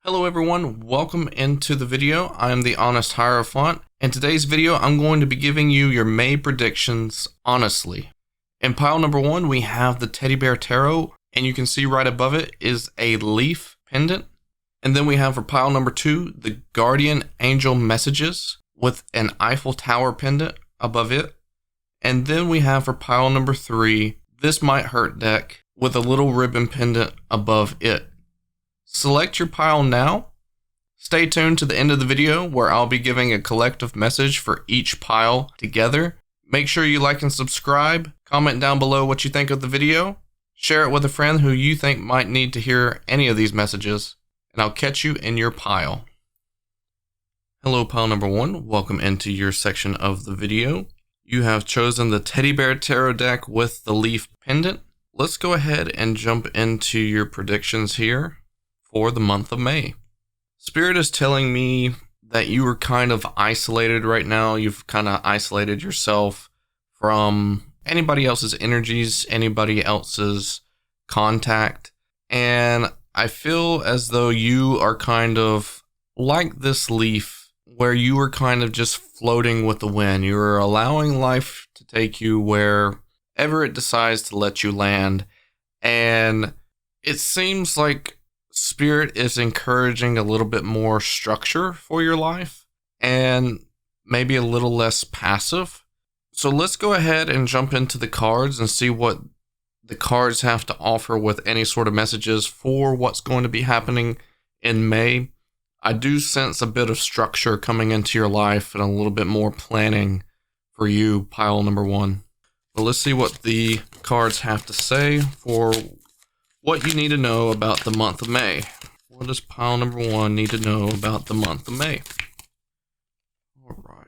Hello everyone, welcome into the video. I am the Honest Hierophant. In today's video, I'm going to be giving you your May predictions honestly. In pile number 1, we have the Teddy Bear Tarot, and you can see right above it is a leaf pendant. And then we have for pile number 2, the Guardian Angel Messages with an Eiffel Tower pendant above it. And then we have for pile number 3, This Might Hurt deck with a little ribbon pendant above it. Select your pile now. Stay tuned to the end of the video where I'll be giving a collective message for each pile together. Make sure you like and subscribe. Comment down below what you think of the video. Share it with a friend who you think might need to hear any of these messages. And I'll catch you in your pile. Hello pile number 1. Welcome into your section of the video. You have chosen the Teddy Bear Tarot deck with the leaf pendant. Let's go ahead and jump into your predictions here for the month of May. Spirit is telling me that you are kind of isolated right now. You've kind of isolated yourself from anybody else's energies, anybody else's contact. And I feel as though you are kind of like this leaf where you are kind of just floating with the wind. You're allowing life to take you wherever it decides to let you land. And it seems like Spirit is encouraging a little bit more structure for your life and maybe a little less passive. So let's go ahead and jump into the cards and see what the cards have to offer with any sort of messages for what's going to be happening in May. I do sense a bit of structure coming into your life and a little bit more planning for you, pile number 1. Well, let's see what the cards have to say for what you need to know about the month of May. What does pile number 1 need to know about the month of May? All right.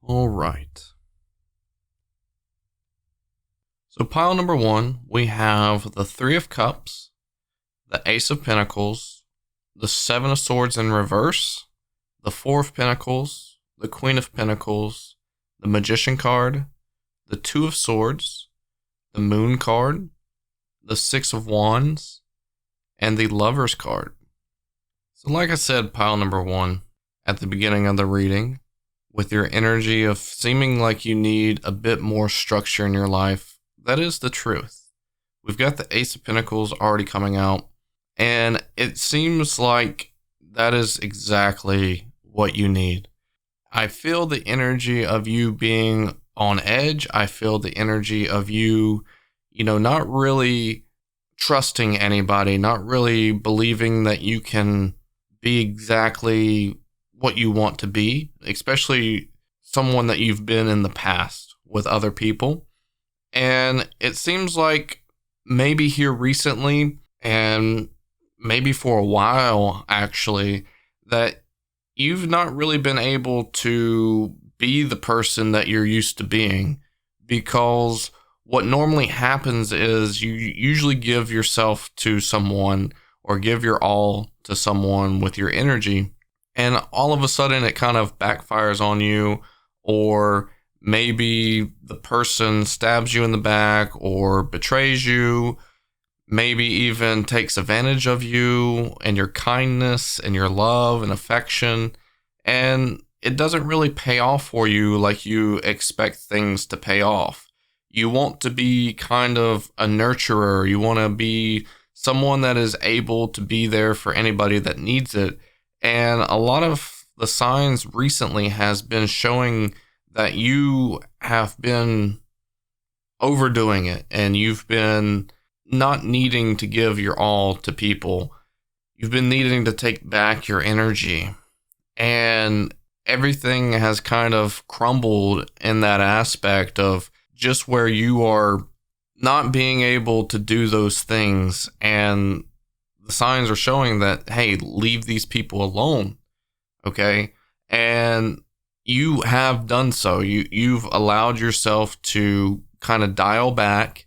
All right. So pile number 1, we have the 3 of Cups, the Ace of Pentacles, the 7 of Swords in reverse, the 4 of Pentacles, the Queen of Pentacles, the Magician card, the 2 of Swords, the Moon card, the 6 of Wands, and the Lovers card. So like I said, pile number 1, at the beginning of the reading, with your energy of seeming like you need a bit more structure in your life, that is the truth. We've got the Ace of Pentacles already coming out, and it seems like that is exactly what you need. I feel the energy of you being on edge. I feel the energy of you, not really trusting anybody, not really believing that you can be exactly what you want to be, especially someone that you've been in the past with other people. And it seems like maybe here recently, and maybe for a while actually, that you've not really been able to be the person that you're used to being, because what normally happens is you usually give yourself to someone or give your all to someone with your energy, and all of a sudden it kind of backfires on you, or maybe the person stabs you in the back or betrays you, maybe even takes advantage of you and your kindness and your love and affection, and it doesn't really pay off for you like you expect things to pay off. You want to be kind of a nurturer. You want to be someone that is able to be there for anybody that needs it. And a lot of the signs recently has been showing that you have been overdoing it and you've been not needing to give your all to people. You've been needing to take back your energy, and everything has kind of crumbled in that aspect of just where you are not being able to do those things. And the signs are showing that, hey, leave these people alone. Okay. And you have done so. You've allowed yourself to kind of dial back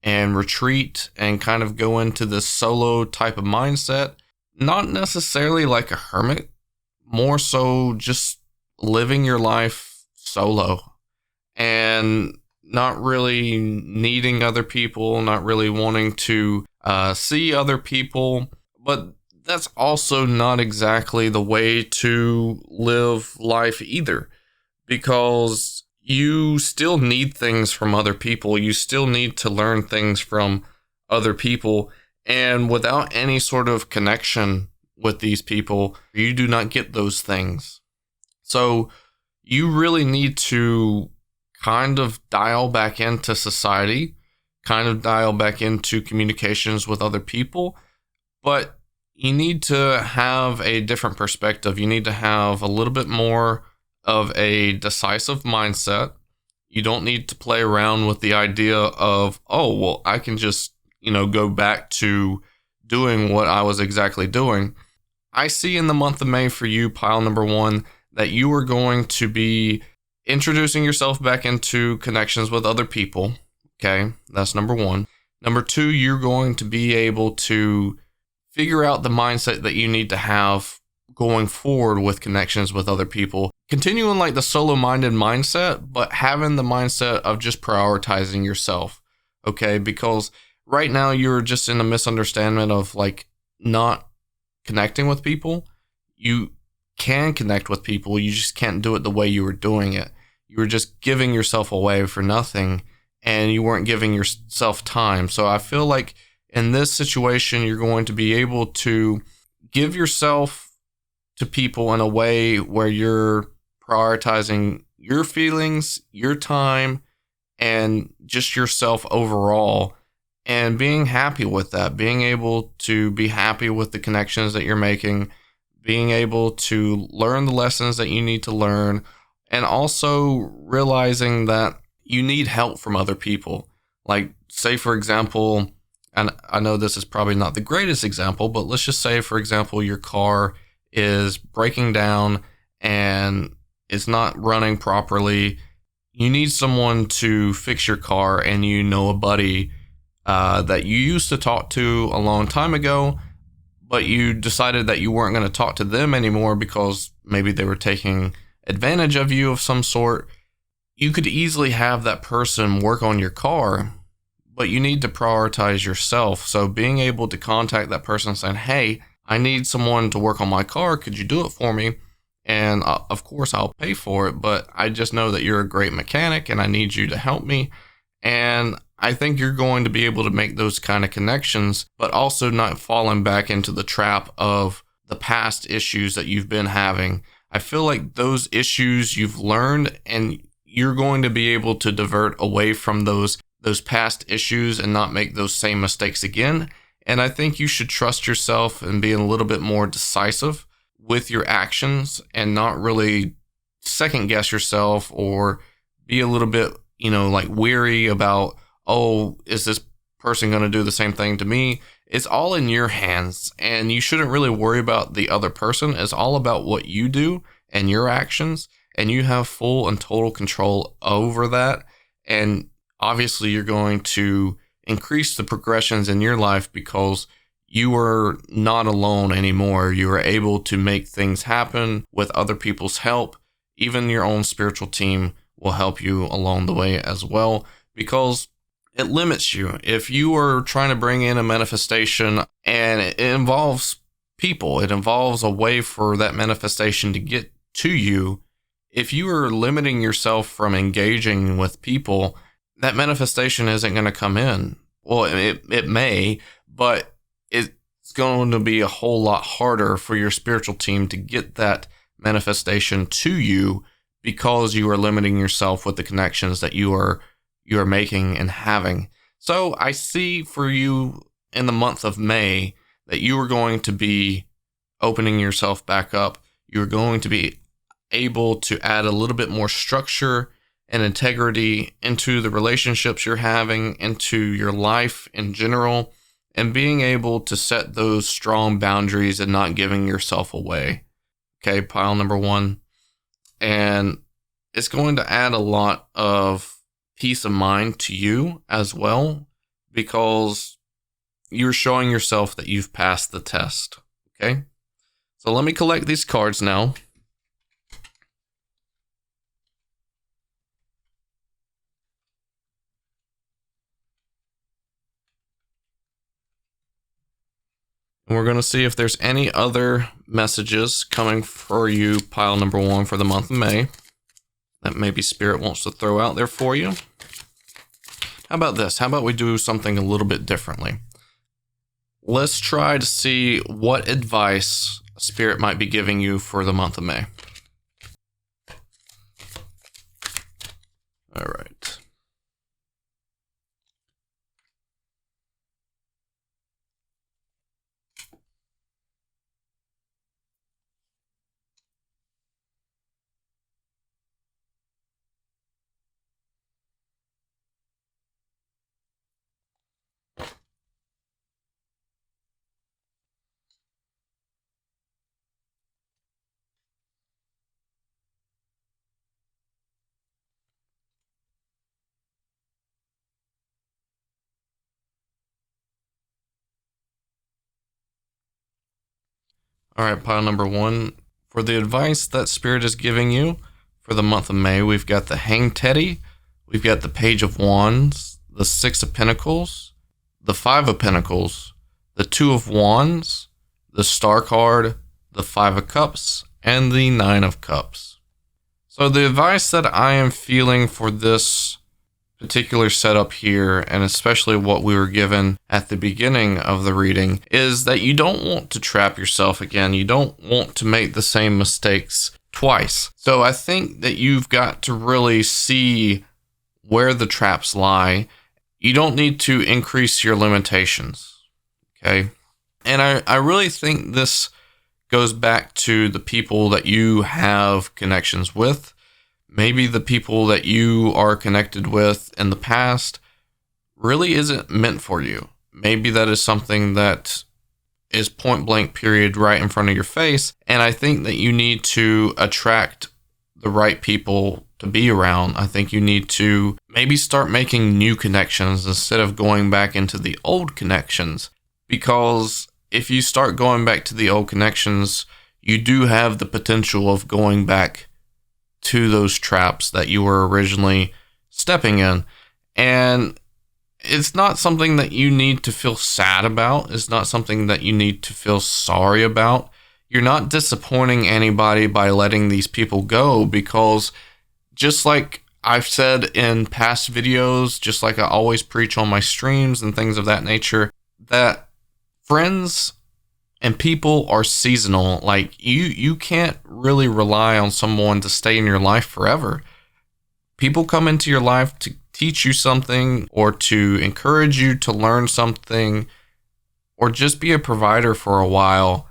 and retreat and kind of go into this solo type of mindset. Not necessarily like a hermit, more so just living your life solo and not really needing other people, not really wanting to see other people. But that's also not exactly the way to live life either, because you still need things from other people. You still need to learn things from other people. And without any sort of connection with these people, you do not get those things. So you really need to kind of dial back into society, kind of dial back into communications with other people. But you need to have a different perspective. You need to have a little bit more of a decisive mindset. You don't need to play around with the idea of, oh, well, I can just go back to doing what I was exactly doing. I see in the month of May for you, pile number one, that you are going to be introducing yourself back into connections with other people. Okay, that's number one. Number two, you're going to be able to figure out the mindset that you need to have going forward with connections with other people. Continuing like the solo-minded mindset, but having the mindset of just prioritizing yourself. Okay, because right now you're just in a misunderstanding of like not connecting with people. You can connect with people, you just can't do it the way you were doing it. You were just giving yourself away for nothing, and you weren't giving yourself time. So I feel like in this situation, you're going to be able to give yourself to people in a way where you're prioritizing your feelings, your time, and just yourself overall, and being happy with that, being able to be happy with the connections that you're making, being able to learn the lessons that you need to learn, and also realizing that you need help from other people. Like, say, for example, and I know this is probably not the greatest example, but let's just say, for example, your car is breaking down and it's not running properly. You need someone to fix your car, and you know a buddy that you used to talk to a long time ago, but you decided that you weren't going to talk to them anymore because maybe they were taking advantage of you of some sort. You could easily have that person work on your car, but you need to prioritize yourself. So being able to contact that person saying, hey, I need someone to work on my car. Could you do it for me? And of course, I'll pay for it, but I just know that you're a great mechanic and I need you to help me. And I think you're going to be able to make those kind of connections, but also not falling back into the trap of the past issues that you've been having. I feel like those issues you've learned, and you're going to be able to divert away from those past issues and not make those same mistakes again. And I think you should trust yourself and be a little bit more decisive with your actions and not really second guess yourself or be a little bit, like weary about, oh, is this person going to do the same thing to me? It's all in your hands, and you shouldn't really worry about the other person. It's all about what you do and your actions, and you have full and total control over that. And obviously you're going to increase the progressions in your life because you are not alone anymore. You are able to make things happen with other people's help. Even your own spiritual team will help you along the way as well, because it limits you. If you are trying to bring in a manifestation and it involves people, it involves a way for that manifestation to get to you. If you are limiting yourself from engaging with people, that manifestation isn't going to come in. Well, it may, but it's going to be a whole lot harder for your spiritual team to get that manifestation to you, because you are limiting yourself with the connections that you are making and having. So I see for you in the month of May that you are going to be opening yourself back up. You're going to be able to add a little bit more structure and integrity into the relationships you're having, into your life in general, and being able to set those strong boundaries and not giving yourself away. Okay, pile number 1. And it's going to add a lot of peace of mind to you as well, because you're showing yourself that you've passed the test. Okay, so let me collect these cards now. And we're going to see if there's any other messages coming for you, pile number 1, for the month of May, that maybe Spirit wants to throw out there for you. How about this? How about we do something a little bit differently? Let's try to see what advice Spirit might be giving you for the month of May. All right. All right, pile number 1. For the advice that Spirit is giving you for the month of May, we've got the Hanged Teddy, we've got the Page of Wands, the 6 of Pentacles, the 5 of Pentacles, the 2 of Wands, the Star card, the 5 of Cups, and the 9 of Cups. So the advice that I am feeling for this particular setup here, and especially what we were given at the beginning of the reading, is that you don't want to trap yourself again. You don't want to make the same mistakes twice. So I think that you've got to really see where the traps lie. You don't need to increase your limitations. Okay. And I really think this goes back to the people that you have connections with. Maybe the people that you are connected with in the past really isn't meant for you. Maybe that is something that is point blank period right in front of your face. And I think that you need to attract the right people to be around. I think you need to maybe start making new connections instead of going back into the old connections. Because if you start going back to the old connections, you do have the potential of going back to those traps that you were originally stepping in. And it's not something that you need to feel sad about. It's not something that you need to feel sorry about. You're not disappointing anybody by letting these people go, because just like I've said in past videos, just like I always preach on my streams and things of that nature, that friends and people are seasonal. Like you can't really rely on someone to stay in your life forever. People come into your life to teach you something, or to encourage you to learn something, or just be a provider for a while.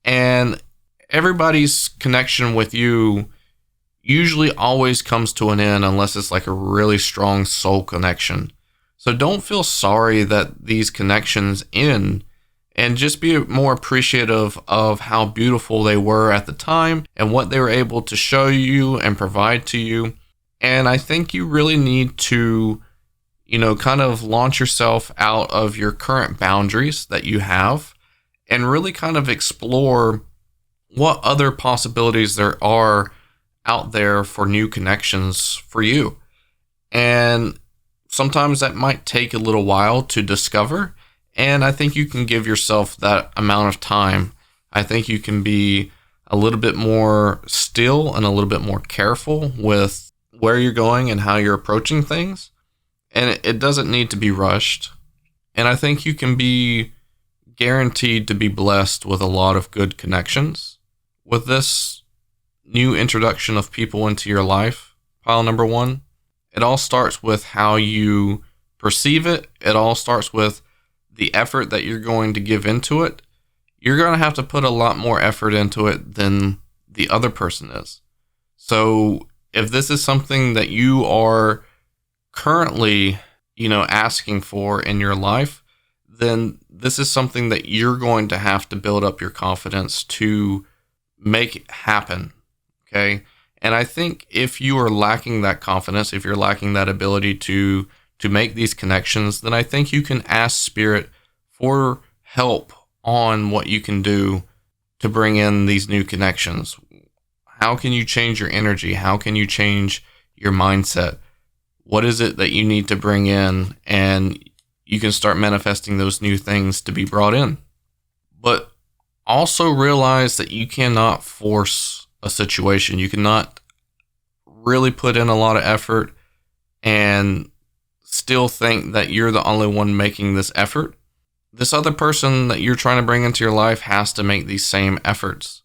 And everybody's connection with you usually always comes to an end unless it's like a really strong soul connection. So don't feel sorry that these connections end. And just be more appreciative of how beautiful they were at the time and what they were able to show you and provide to you. And I think you really need to, kind of launch yourself out of your current boundaries that you have and really kind of explore what other possibilities there are out there for new connections for you. And sometimes that might take a little while to discover. And I think you can give yourself that amount of time. I think you can be a little bit more still and a little bit more careful with where you're going and how you're approaching things. And it doesn't need to be rushed. And I think you can be guaranteed to be blessed with a lot of good connections. With this new introduction of people into your life, pile number one, it all starts with how you perceive it. It all starts with the effort that you're going to give into it. You're going to have to put a lot more effort into it than the other person is. So if this is something that you are currently, asking for in your life, then this is something that you're going to have to build up your confidence to make happen. Okay. And I think if you are lacking that confidence, if you're lacking that ability to make these connections, then I think you can ask Spirit for help on what you can do to bring in these new connections. How can you change your energy? How can you change your mindset? What is it that you need to bring in? And you can start manifesting those new things to be brought in. But also realize that you cannot force a situation. You cannot really put in a lot of effort and still think that you're the only one making this effort. This other person that you're trying to bring into your life has to make these same efforts.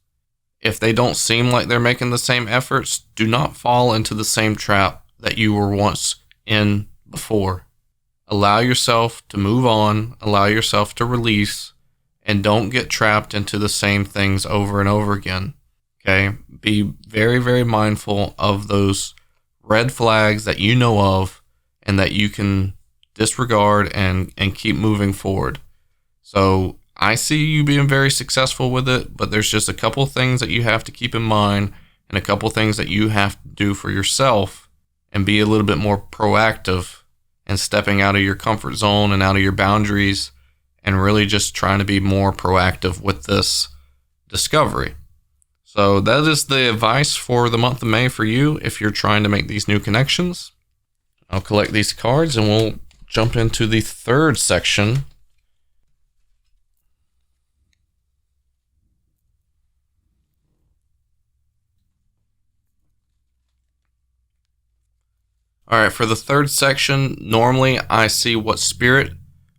If they don't seem like they're making the same efforts, do not fall into the same trap that you were once in before. Allow yourself to move on, allow yourself to release, and don't get trapped into the same things over and over again. Okay? Be very, very mindful of those red flags that you know of and that you can disregard and keep moving forward. So I see you being very successful with it, but there's just a couple things that you have to keep in mind and a couple things that you have to do for yourself and be a little bit more proactive and stepping out of your comfort zone and out of your boundaries and really just trying to be more proactive with this discovery. So that is the advice for the month of May for you if you're trying to make these new connections. I'll collect these cards and we'll jump into the third section. All right, for the third section, normally I see what Spirit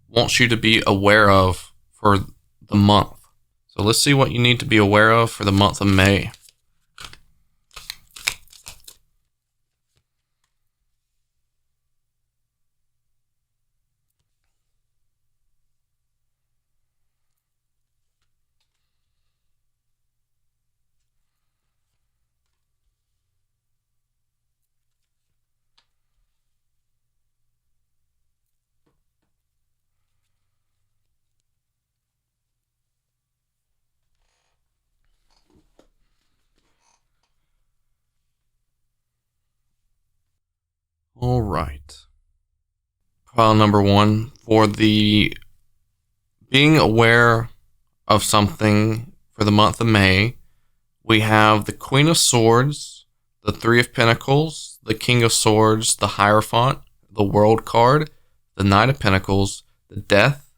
wants you to be aware of for the month. So let's see what you need to be aware of for the month of May. All right. Pile number one, for the being aware of something for the month of May, we have the Queen of Swords, the Three of Pentacles, the King of Swords, the Hierophant, the World card, the Knight of Pentacles, the Death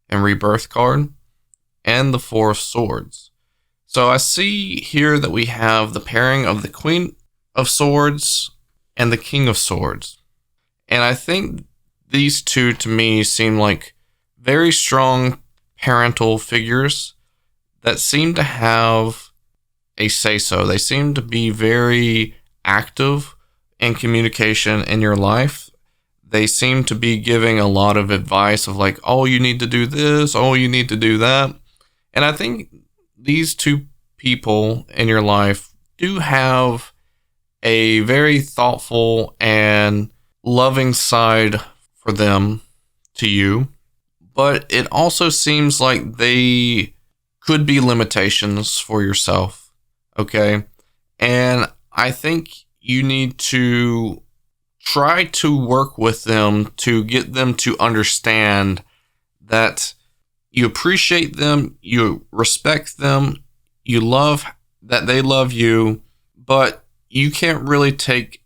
and Rebirth card, and the Four of Swords. So I see here that we have the pairing of the Queen of Swords and the King of Swords. And I think these two to me seem like very strong parental figures that seem to have a say-so. They seem to be very active in communication in your life. They seem to be giving a lot of advice of like, oh, you need to do this, oh, you need to do that. And I think these two people in your life do have a very thoughtful and loving side for them to you, but it also seems like they could be limitations for yourself, okay? And I think you need to try to work with them to get them to understand that you appreciate them, you respect them, you love that they love you, but you can't really take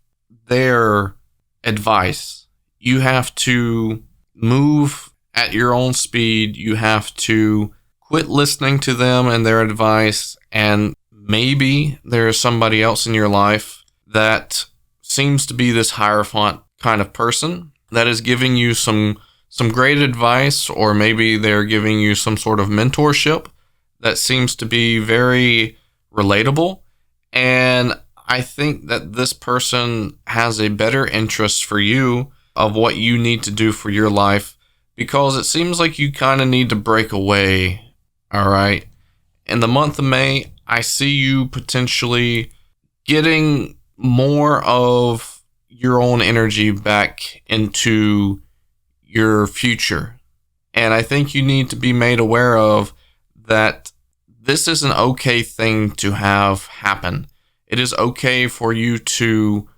their advice. You have to move at your own speed. You have to quit listening to them and their advice. And maybe there is somebody else in your life that seems to be this Hierophant kind of person that is giving you some some great advice, or maybe they're giving you some sort of mentorship that seems to be very relatable. And I think that this person has a better interest for you of what you need to do for your life, because it seems like you kind of need to break away. All right. In the month of May, I see you potentially getting more of your own energy back into your future. And I think you need to be made aware of that this is an okay thing to have happen. It is okay for you to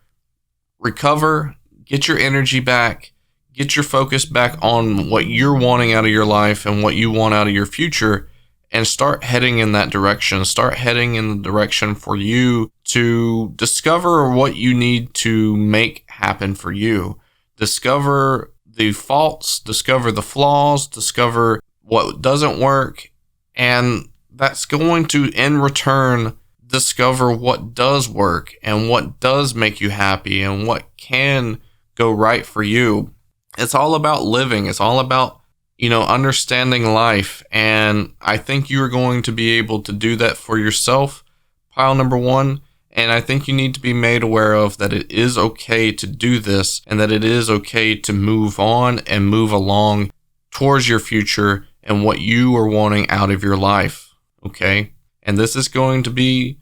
recover, get your energy back, get your focus back on what you're wanting out of your life and what you want out of your future, and start heading in that direction. Start heading in the direction for you to discover what you need to make happen for you. Discover the faults, discover the flaws, discover what doesn't work, and that's going to, in return, discover what does work and what does make you happy and what can go right for you. It's all about living. It's all about, understanding life. And I think you're going to be able to do that for yourself, pile number one. And I think you need to be made aware of that it is okay to do this, and that it is okay to move on and move along towards your future and what you are wanting out of your life. Okay? And this is going to be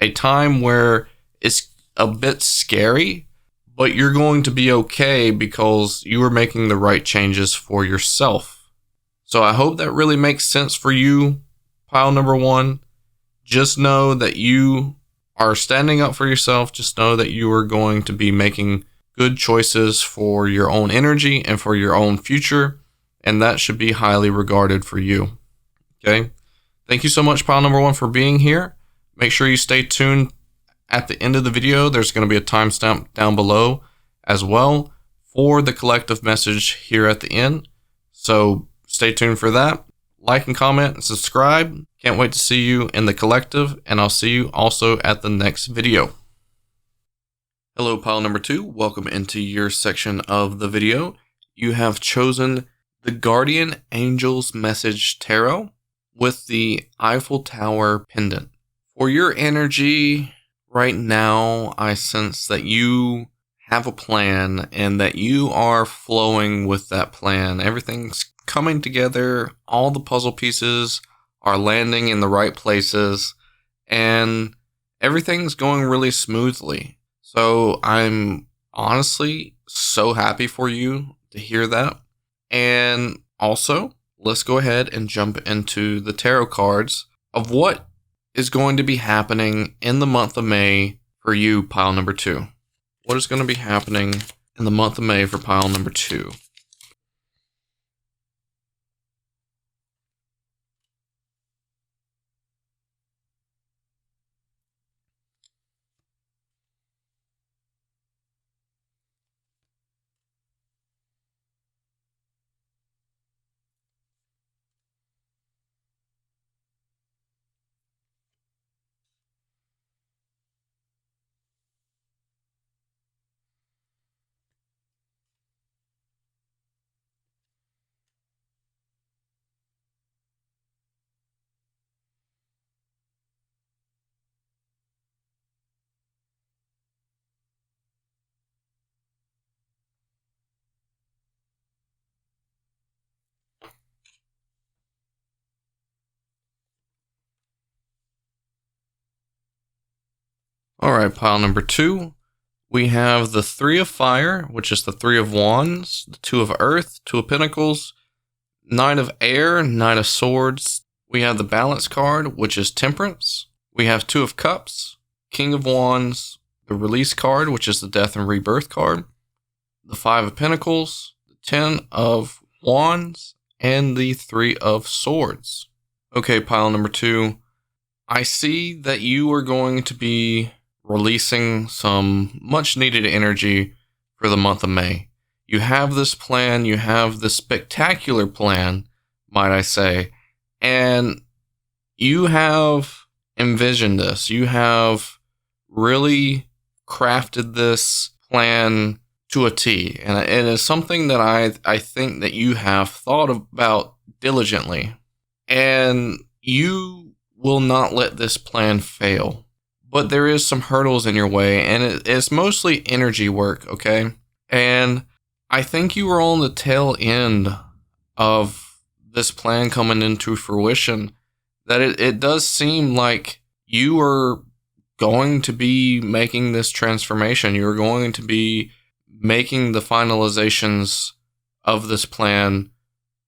a time where it's a bit scary, but you're going to be okay because you are making the right changes for yourself. So I hope that really makes sense for you, pile number one. Just know that you are standing up for yourself. Just know that you are going to be making good choices for your own energy and for your own future, and that should be highly regarded for you. Okay? Thank you so much, pile number one, for being here. Make sure you stay tuned. At the end of the video, there's going to be a timestamp down below as well for the collective message here at the end. So stay tuned for that. Like and comment and subscribe. Can't wait to see you in the collective, and I'll see you also at the next video. Hello, pile number two. Welcome into your section of the video. You have chosen the Guardian Angel's Message Tarot with the Eiffel Tower pendant. For your energy right now, I sense that you have a plan and that you are flowing with that plan. Everything's coming together. All the puzzle pieces are landing in the right places, and everything's going really smoothly. So I'm honestly so happy for you to hear that. And also, let's go ahead and jump into the tarot cards of what is going to be happening in the month of May for you, pile number two. What is going to be happening in the month of May for pile number two? All right, pile number two. We have the Three of Fire, which is the Three of Wands, the Two of Earth, Two of Pentacles, Knight of Air, Knight of Swords. We have the Balance card, which is Temperance. We have Two of Cups, King of Wands, the Release card, which is the Death and Rebirth card, the Five of Pentacles, the Ten of Wands, and the Three of Swords. Okay, pile number two. I see that you are going to be releasing some much needed energy for the month of May. You have this plan, you have this spectacular plan, might I say, and you have envisioned this. You have really crafted this plan to a T. And it is something that I think that you have thought about diligently. And you will not let this plan fail. But there is some hurdles in your way, and it's mostly energy work, okay? And I think you were on the tail end of this plan coming into fruition, that it does seem like you are going to be making this transformation. You're going to be making the finalizations of this plan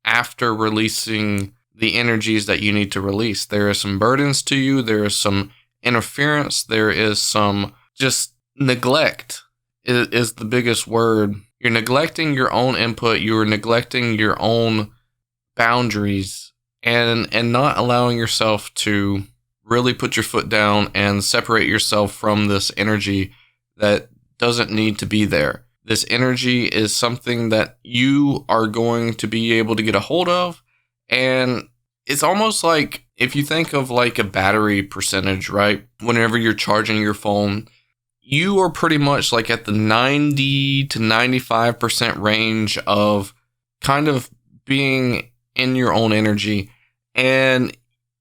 after releasing the energies that you need to release. There are some burdens to you. There is some interference. There is some just neglect is the biggest word. You're neglecting your own input. You're neglecting your own boundaries and not allowing yourself to really put your foot down and separate yourself from this energy that doesn't need to be there. This energy is something that you are going to be able to get a hold of. And it's almost like if you think of like a battery percentage, right? Whenever you're charging your phone, you are pretty much like at the 90 to 95% range of kind of being in your own energy. And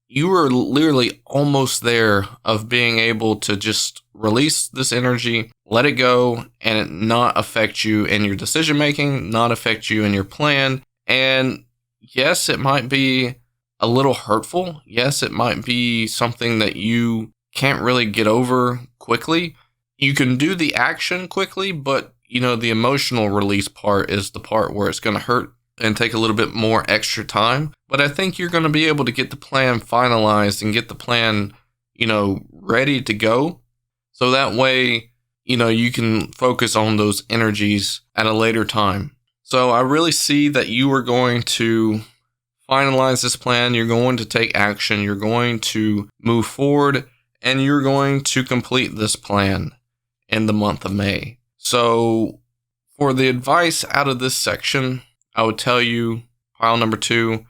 you are literally almost there of being able to just release this energy, let it go, and it not affect you in your decision making, not affect you in your plan. And yes, it might be a little hurtful. Yes, it might be something that you can't really get over quickly. You can do the action quickly, but the emotional release part is the part where it's going to hurt and take a little bit more extra time. But I think you're going to be able to get the plan finalized and get the plan, ready to go. So that way, you can focus on those energies at a later time. So I really see that you are going to finalize this plan. You're going to take action. You're going to move forward, and you're going to complete this plan in the month of May. So for the advice out of this section, I would tell you, pile number 2,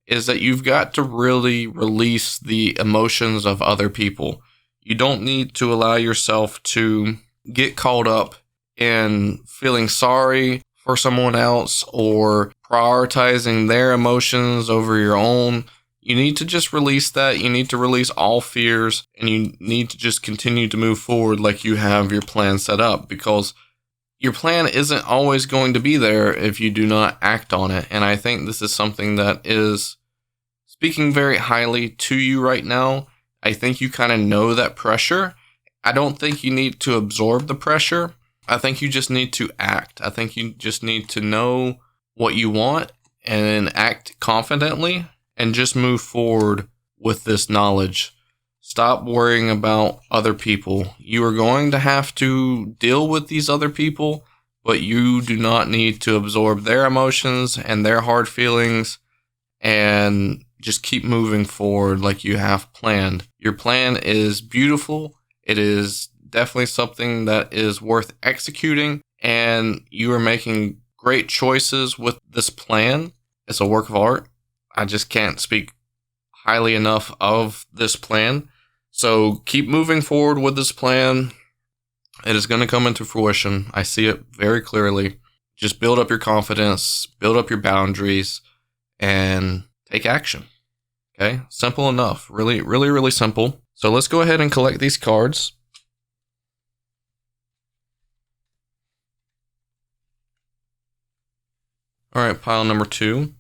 is that you've got to really release the emotions of other people. You don't need to allow yourself to get caught up in feeling sorry for someone else or prioritizing their emotions over your own. You need to just release that. You need to release all fears, and you need to just continue to move forward like you have your plan set up, because your plan isn't always going to be there if you do not act on it. And I think this is something that is speaking very highly to you right now. I think you kind of know that pressure. I don't think you need to absorb the pressure. I think you just need to act. I think you just need to know what you want and act confidently and just move forward with this knowledge. Stop worrying about other people. You are going to have to deal with these other people, but you do not need to absorb their emotions and their hard feelings, and just keep moving forward like you have planned. Your plan is beautiful. It is definitely something that is worth executing, and you are making great choices with this plan. It's a work of art. I just can't speak highly enough of this plan. So keep moving forward with this plan. It is going to come into fruition. I see it very clearly. Just build up your confidence, build up your boundaries, and take action. Okay? Simple enough. Really, really, really simple. So let's go ahead and collect these cards. All right, pile number 2.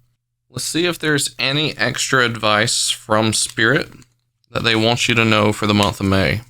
Let's see if there's any extra advice from Spirit that they want you to know for the month of May.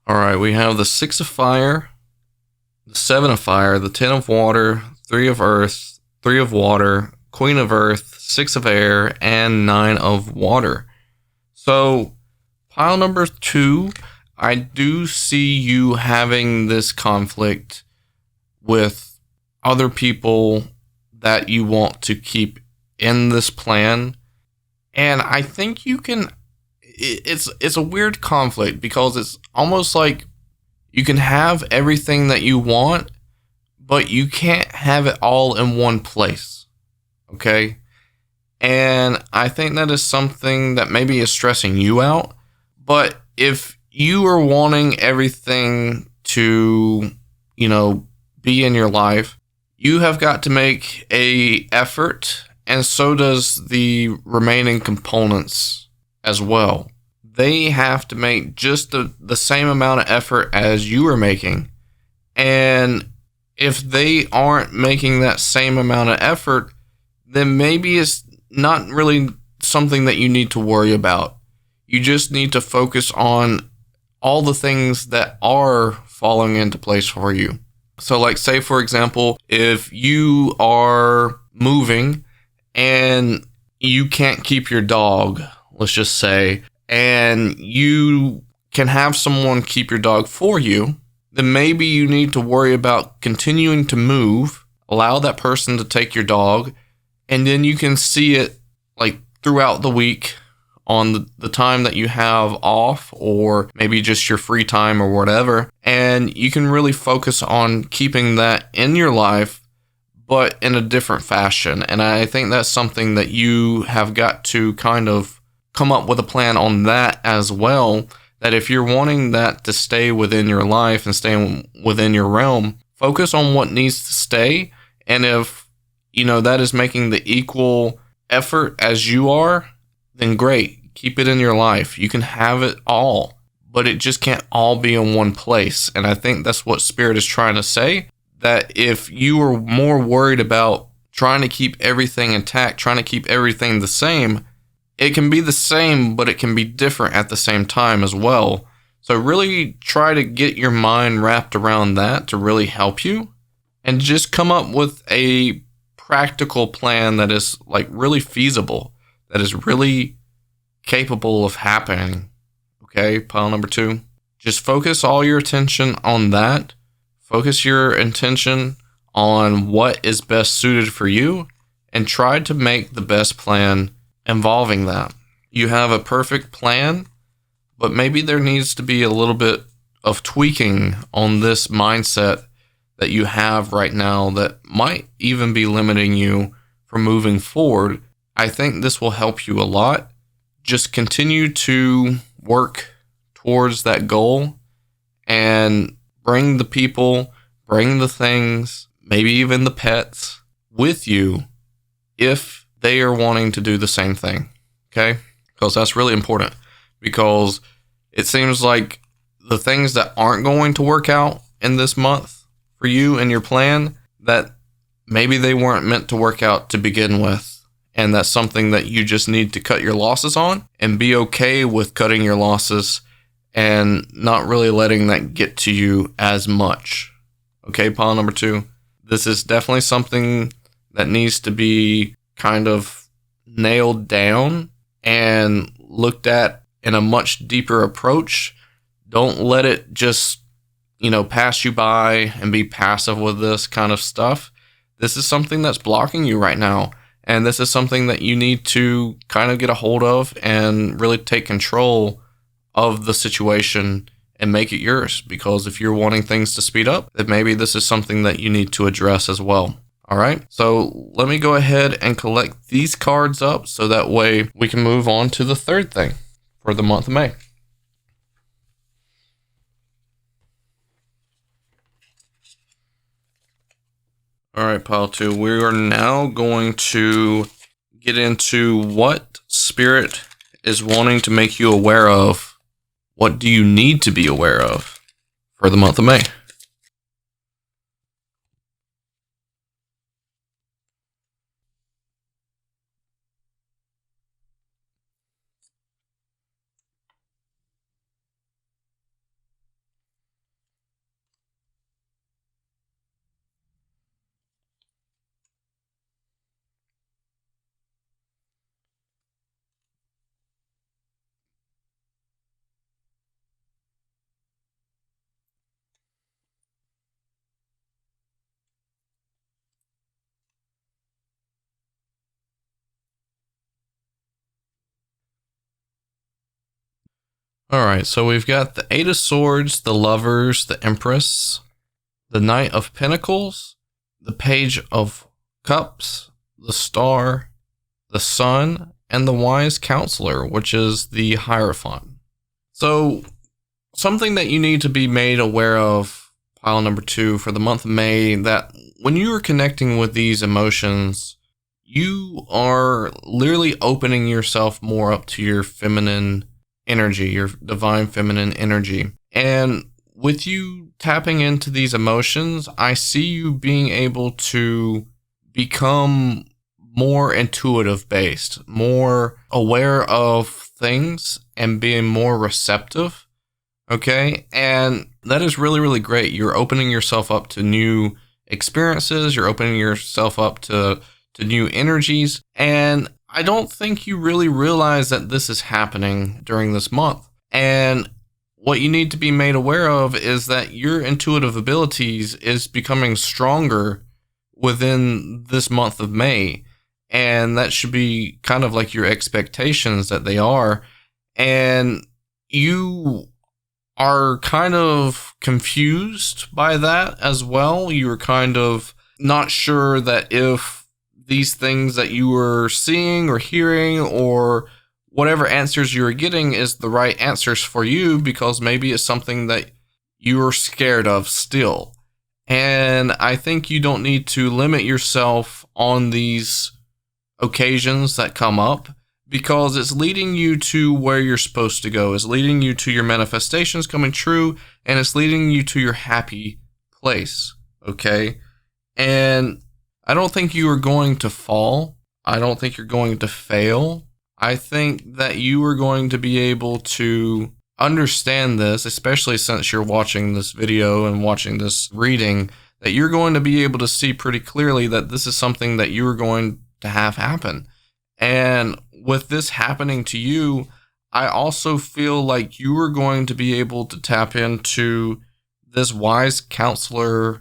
All right, we have the 6 of Fire, the 7 of fire, the 10 of water, 3 of earth, 3 of water, queen of earth, 6 of air, and 9 of water. So pile number 2, I do see you having this conflict with other people that you want to keep in this plan. And I think you can, it's a weird conflict because it's almost like you can have everything that you want, but you can't have it all in one place. Okay? And I think that is something that maybe is stressing you out. But if you are wanting everything to, be in your life, you have got to make a effort, and so does the remaining components as well. They have to make just the same amount of effort as you are making. And if they aren't making that same amount of effort, then maybe it's not really something that you need to worry about. You just need to focus on all the things that are falling into place for you. So like, say for example, if you are moving and you can't keep your dog, let's just say, and you can have someone keep your dog for you, then maybe you need to worry about continuing to move, allow that person to take your dog, and then you can see it like throughout the week on the time that you have off, or maybe just your free time or whatever. And you can really focus on keeping that in your life, but in a different fashion. And I think that's something that you have got to kind of come up with a plan on that as well. That if you're wanting that to stay within your life and stay within your realm, focus on what needs to stay. And if, that is making the equal effort as you are, then great, keep it in your life. You can have it all, but it just can't all be in one place. And I think that's what Spirit is trying to say, that if you are more worried about trying to keep everything intact, trying to keep everything the same, it can be the same, but it can be different at the same time as well. So really try to get your mind wrapped around that to really help you, and just come up with a practical plan that is like really feasible, that is really capable of happening. Okay, pile number 2. Just focus all your attention on that. Focus your attention on what is best suited for you, and try to make the best plan involving that. You have a perfect plan, but maybe there needs to be a little bit of tweaking on this mindset that you have right now that might even be limiting you from moving forward. I think this will help you a lot. Just continue to work towards that goal and bring the people, bring the things, maybe even the pets with you if they are wanting to do the same thing. Okay? Because that's really important, because it seems like the things that aren't going to work out in this month for you and your plan, that maybe they weren't meant to work out to begin with. And that's something that you just need to cut your losses on and be okay with cutting your losses and not really letting that get to you as much. Okay, pile number 2. This is definitely something that needs to be kind of nailed down and looked at in a much deeper approach. Don't let it just, pass you by and be passive with this kind of stuff. This is something that's blocking you right now. And this is something that you need to kind of get a hold of and really take control of the situation and make it yours. Because if you're wanting things to speed up, then maybe this is something that you need to address as well. All right, so let me go ahead and collect these cards up so that way we can move on to the third thing for the month of May. All right, pile 2, we are now going to get into what Spirit is wanting to make you aware of. What do you need to be aware of for the month of May? All right, so we've got the Eight of Swords, the Lovers, the Empress, the Knight of Pentacles, the Page of Cups, the Star, the Sun, and the Wise Counselor, which is the Hierophant. So, something that you need to be made aware of, pile number 2, for the month of May, that when you are connecting with these emotions, you are literally opening yourself more up to your feminine energy, your divine feminine energy. And with you tapping into these emotions, I see you being able to become more intuitive based, more aware of things, and being more receptive. Okay. And that is really, really great. You're opening yourself up to new experiences. You're opening yourself up to new energies. And I don't think you really realize that this is happening during this month. And what you need to be made aware of is that your intuitive abilities is becoming stronger within this month of May. And that should be kind of like your expectations that they are. And you are kind of confused by that as well. You're kind of not sure that if these things that you were seeing or hearing or whatever answers you are getting is the right answers for you, because maybe it's something that you're scared of still. And I think you don't need to limit yourself on these occasions that come up, because it's leading you to where you're supposed to go. It's leading you to your manifestations coming true, and it's leading you to your happy place. Okay? And I don't think you are going to fall. I don't think you're going to fail. I think that you are going to be able to understand this, especially since you're watching this video and watching this reading, that you're going to be able to see pretty clearly that this is something that you are going to have happen. And with this happening to you, I also feel like you are going to be able to tap into this wise counselor,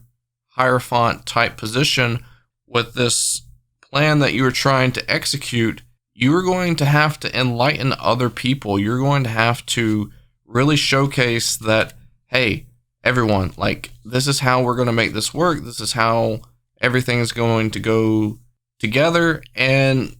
Hierophant type position with this plan that you are trying to execute. You are going to have to enlighten other people. You're going to have to really showcase that, hey, everyone, like, this is how we're going to make this work. This is how everything is going to go together. And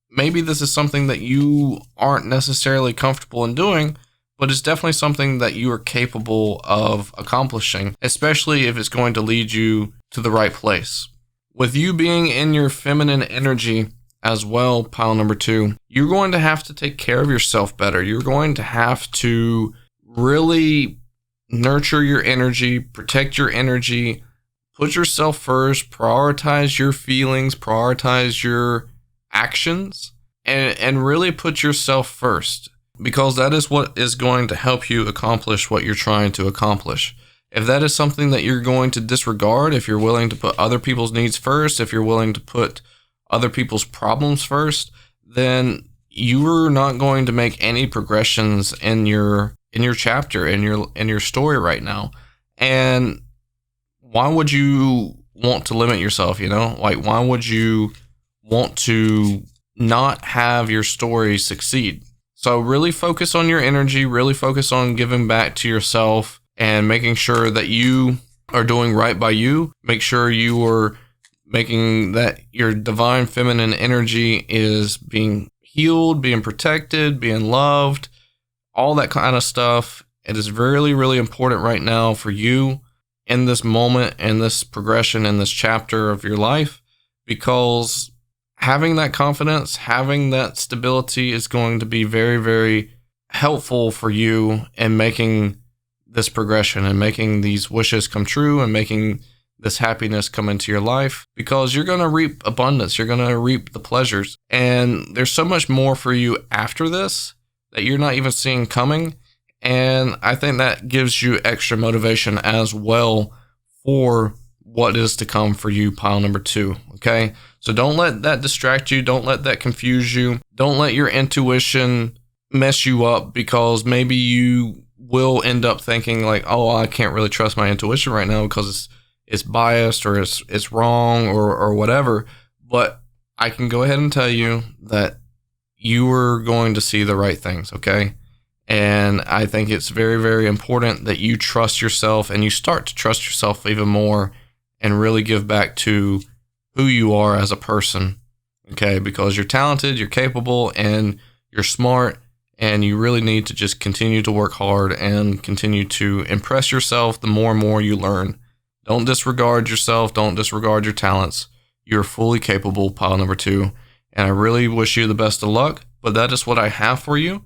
maybe this is something that you aren't necessarily comfortable in doing, but it's definitely something that you are capable of accomplishing, especially if it's going to lead you to the right place. With you being in your feminine energy as well, pile number 2, you're going to have to take care of yourself better. You're going to have to really nurture your energy, protect your energy, put yourself first, prioritize your feelings, prioritize your actions, and really put yourself first, because that is what is going to help you accomplish what you're trying to accomplish. If that is something that you're going to disregard, if you're willing to put other people's needs first, if you're willing to put other people's problems first, then you're not going to make any progressions in your chapter, in your story right now. And why would you want to limit yourself, Like, why would you want to not have your story succeed? So really focus on your energy, really focus on giving back to yourself and making sure that you are doing right by you. Make sure you are making that your divine feminine energy is being healed, being protected, being loved, all that kind of stuff. It is really, really important right now for you in this moment, in this progression, in this chapter of your life, because having that confidence, having that stability is going to be very, very helpful for you in making this progression and making these wishes come true and making this happiness come into your life, because you're going to reap abundance. You're going to reap the pleasures. And there's so much more for you after this that you're not even seeing coming. And I think that gives you extra motivation as well for what is to come for you, pile number 2. Okay. So don't let that distract you. Don't let that confuse you. Don't let your intuition mess you up, because maybe you will end up thinking like, oh, I can't really trust my intuition right now because it's biased or it's wrong or whatever. But I can go ahead and tell you that you are going to see the right things, okay? And I think it's very, very important that you trust yourself and you start to trust yourself even more and really give back to who you are as a person. Okay, because you're talented, you're capable, and you're smart, and you really need to just continue to work hard and continue to impress yourself the more and more you learn. Don't disregard yourself. Don't disregard your talents. You're fully capable, pile number 2. And I really wish you the best of luck, but that is what I have for you.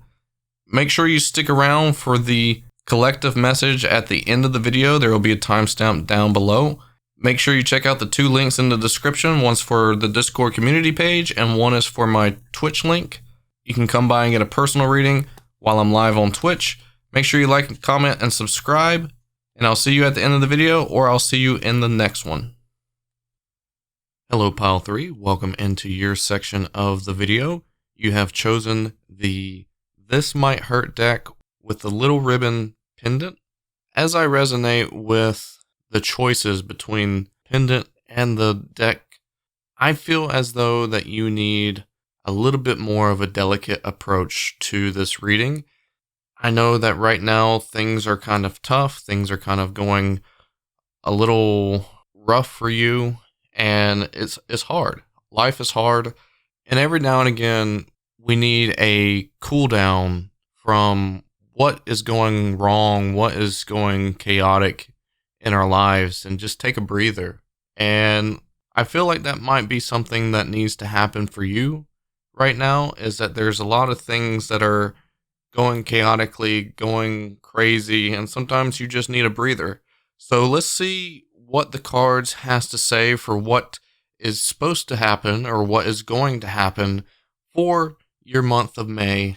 Make sure you stick around for the collective message at the end of the video. There will be a timestamp down below. Make sure you check out the 2 links in the description. One's for the Discord community page, and one is for my Twitch link. You can come by and get a personal reading while I'm live on Twitch. Make sure you like, comment, and subscribe. And I'll see you at the end of the video, or I'll see you in the next one. Hello, Pile 3. Welcome into your section of the video. You have chosen the This Might Hurt deck with the little ribbon pendant. As I resonate with the choices between pendant and the deck, I feel as though that you need a little bit more of a delicate approach to this reading. I know that right now things are kind of tough, things are kind of going a little rough for you, and it's hard. Life is hard, and every now and again we need a cool down from what is going wrong, what is going chaotic in our lives, and just take a breather. And I feel like that might be something that needs to happen for you right now, is that there's a lot of things that are going chaotically, going crazy, and sometimes you just need a breather. So let's see what the cards has to say for what is supposed to happen or what is going to happen for your month of May.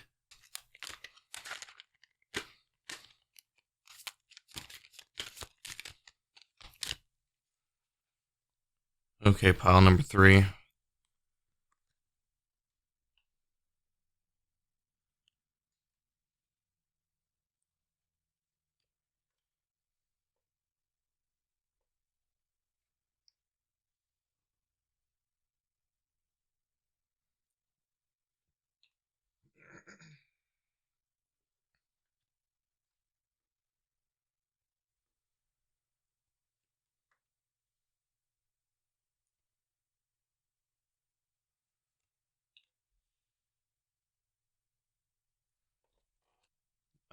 Okay, pile number 3.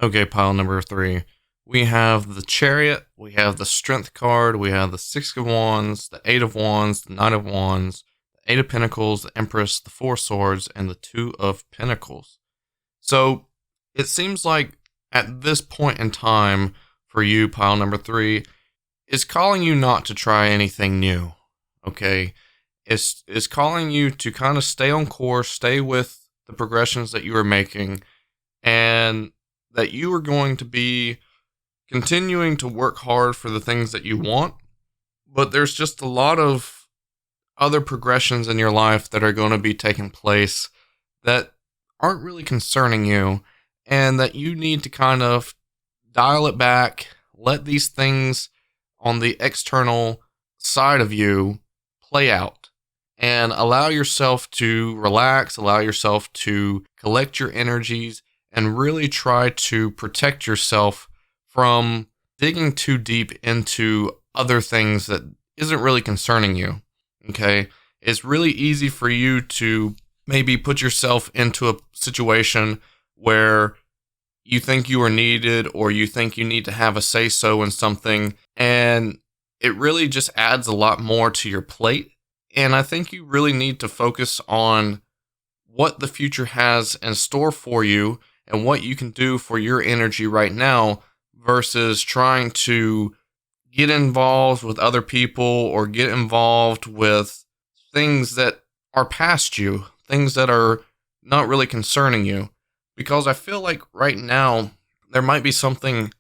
Okay, pile number 3. We have the Chariot, we have the Strength card, we have the 6 of Wands, the 8 of Wands, the 9 of Wands, the 8 of Pentacles, the Empress, the 4 Swords, and the 2 of Pentacles. So it seems like at this point in time for you, pile number 3, is calling you not to try anything new. Okay, it's calling you to kind of stay on course, stay with the progressions that you are making, and that you are going to be continuing to work hard for the things that you want, but there's just a lot of other progressions in your life that are going to be taking place that aren't really concerning you, and that you need to kind of dial it back, let these things on the external side of you play out, and allow yourself to relax, allow yourself to collect your energies, and really try to protect yourself from digging too deep into other things that isn't really concerning you. Okay? It's really easy for you to maybe put yourself into a situation where you think you are needed, or you think you need to have a say-so in something, and it really just adds a lot more to your plate. And I think you really need to focus on what the future has in store for you and what you can do for your energy right now, versus trying to get involved with other people or get involved with things that are past you, things that are not really concerning you. Because I feel like right now there might be something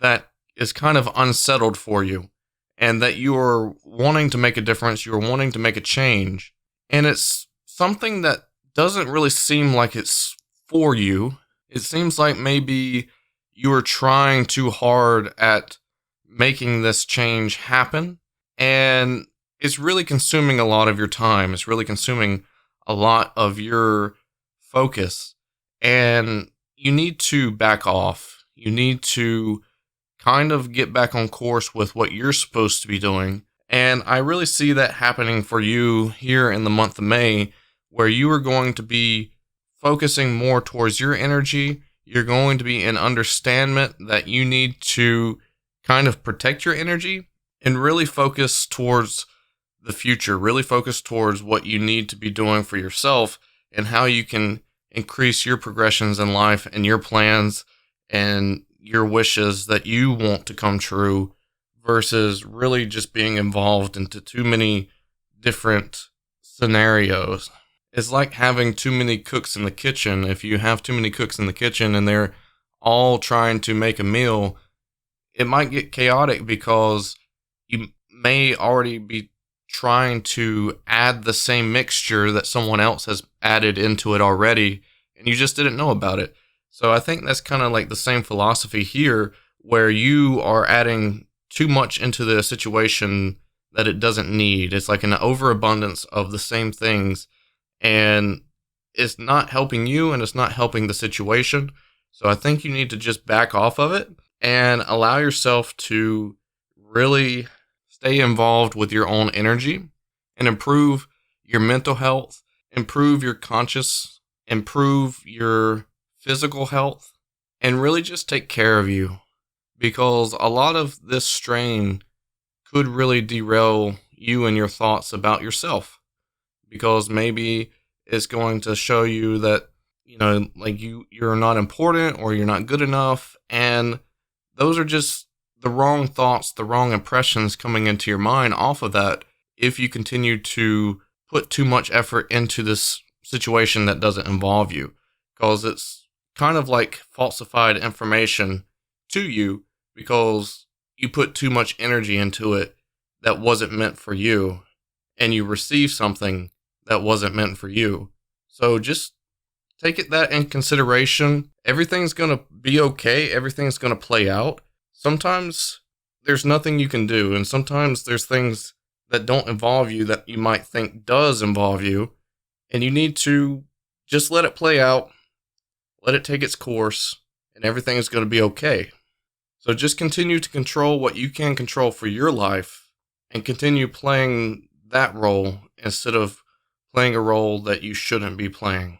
that is kind of unsettled for you, and that you are wanting to make a difference, you're wanting to make a change, and it's something that doesn't really seem like it's for you. It seems like maybe you are trying too hard at making this change happen, and it's really consuming a lot of your time. It's really consuming a lot of your focus, and you need to back off. You need to kind of get back on course with what you're supposed to be doing. And I really see that happening for you here in the month of May, where you are going to be focusing more towards your energy. You're going to be in understanding that you need to kind of protect your energy and really focus towards the future, really focus towards what you need to be doing for yourself and how you can increase your progressions in life and your plans and your wishes that you want to come true versus really just being involved into too many different scenarios. It's like having too many cooks in the kitchen. If you have too many cooks in the kitchen and they're all trying to make a meal, it might get chaotic because you may already be trying to add the same mixture that someone else has added into it already, and you just didn't know about it. So I think that's kind of like the same philosophy here, where you are adding too much into the situation that it doesn't need. It's like an overabundance of the same things, and it's not helping you and it's not helping the situation. So I think you need to just back off of it and allow yourself to really stay involved with your own energy and improve your mental health, improve your conscious, improve your physical health, and really just take care of you, because a lot of this strain could really derail you and your thoughts about yourself, because maybe it's going to show you that, like you're not important or you're not good enough, and those are just the wrong thoughts, the wrong impressions coming into your mind off of that if you continue to put too much effort into this situation that doesn't involve you, because it's kind of like falsified information to you because you put too much energy into it that wasn't meant for you, and you receive something that wasn't meant for you. So just take that in consideration. Everything's going to be okay. Everything's going to play out. Sometimes there's nothing you can do, and sometimes there's things that don't involve you that you might think does involve you, and you need to just let it play out, let it take its course, and everything is going to be okay. So just continue to control what you can control for your life, and continue playing that role instead of playing a role that you shouldn't be playing.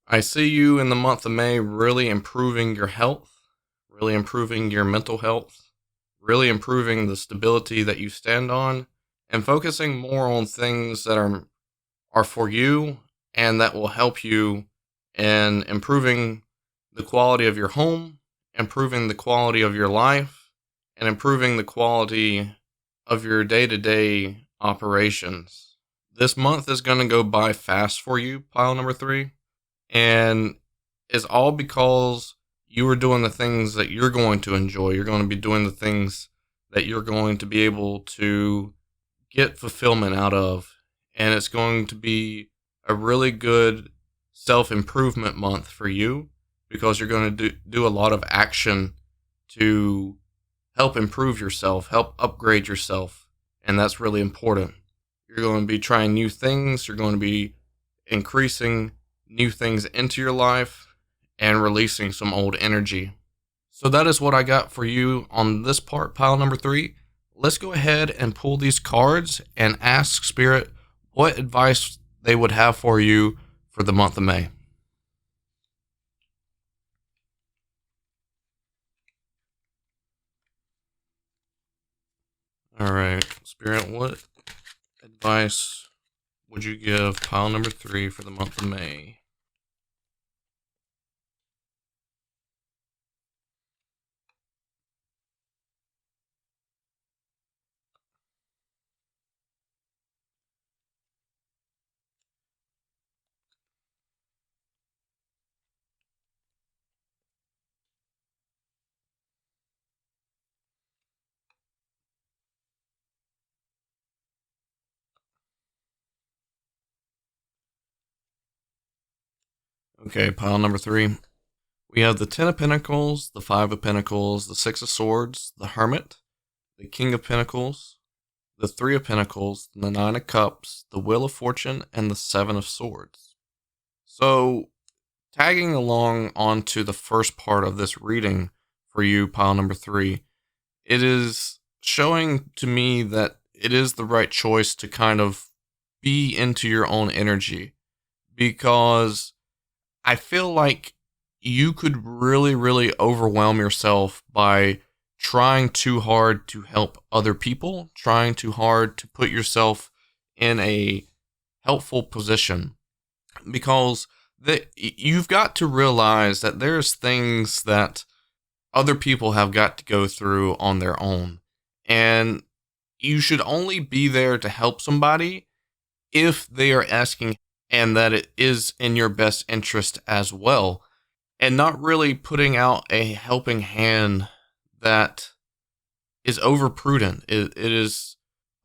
I see you in the month of May really improving your health, really improving your mental health, really improving the stability that you stand on, and focusing more on things that are for you and that will help you in improving the quality of your home, improving the quality of your life, and improving the quality of your day-to-day operations. This month is going to go by fast for you, pile number 3, and it's all because you are doing the things that you're going to enjoy. You're going to be doing the things that you're going to be able to get fulfillment out of. And it's going to be a really good self-improvement month for you, because you're going to do a lot of action to help improve yourself, help upgrade yourself. And that's really important. You're going to be trying new things. You're going to be increasing new things into your life and releasing some old energy. So that is what I got for you on this part, pile number 3. Let's go ahead and pull these cards and ask Spirit what advice they would have for you for the month of May. All right, Spirit, what advice would you give pile number 3 for the month of May? Okay, pile number 3. We have the 10 of Pentacles, the 5 of Pentacles, the 6 of Swords, the Hermit, the King of Pentacles, the 3 of Pentacles, the 9 of Cups, the Wheel of Fortune, and the 7 of Swords. So, tagging along onto the first part of this reading for you, pile number 3, it is showing to me that it is the right choice to kind of be into your own energy, because I feel like you could really, really overwhelm yourself by trying too hard to help other people, trying too hard to put yourself in a helpful position, because you've got to realize that there's things that other people have got to go through on their own. And you should only be there to help somebody if they are asking, and that it is in your best interest as well, and not really putting out a helping hand that is over prudent. It is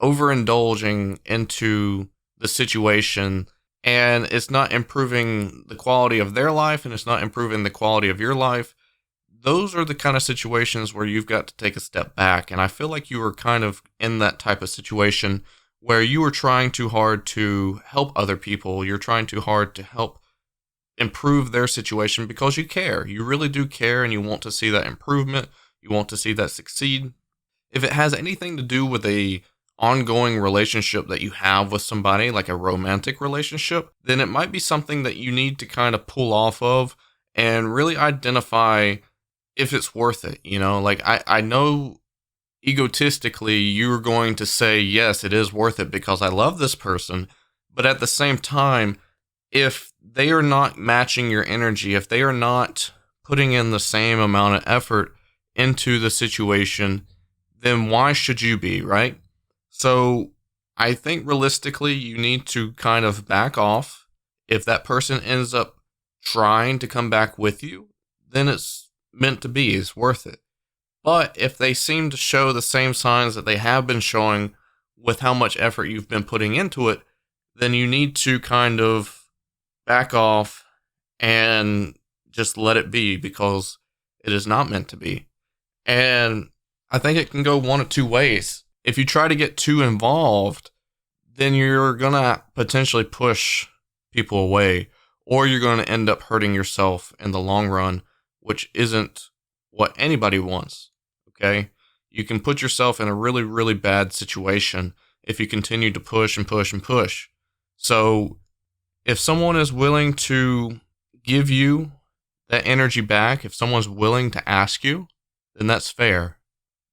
overindulging into the situation, and it's not improving the quality of their life, and it's not improving the quality of your life. Those are the kind of situations where you've got to take a step back. And I feel like you were kind of in that type of situation where you were trying too hard to help other people. You're trying too hard to help improve their situation because you care. You really do care, and you want to see that improvement. You want to see that succeed. If it has anything to do with a ongoing relationship that you have with somebody, like a romantic relationship, then it might be something that you need to kind of pull off of and really identify if it's worth it. Like I know egotistically you're going to say, yes, it is worth it because I love this person. But at the same time, if they are not matching your energy, if they are not putting in the same amount of effort into the situation, then why should you be, right? So I think realistically, you need to kind of back off. If that person ends up trying to come back with you, then it's meant to be. It's worth it. But if they seem to show the same signs that they have been showing with how much effort you've been putting into it, then you need to kind of back off and just let it be, because it is not meant to be. And I think it can go one of two ways. If you try to get too involved, then you're going to potentially push people away, or you're going to end up hurting yourself in the long run, which isn't what anybody wants. Okay? You can put yourself in a really, really bad situation if you continue to push and push and push. So if someone is willing to give you that energy back, if someone's willing to ask you, then that's fair.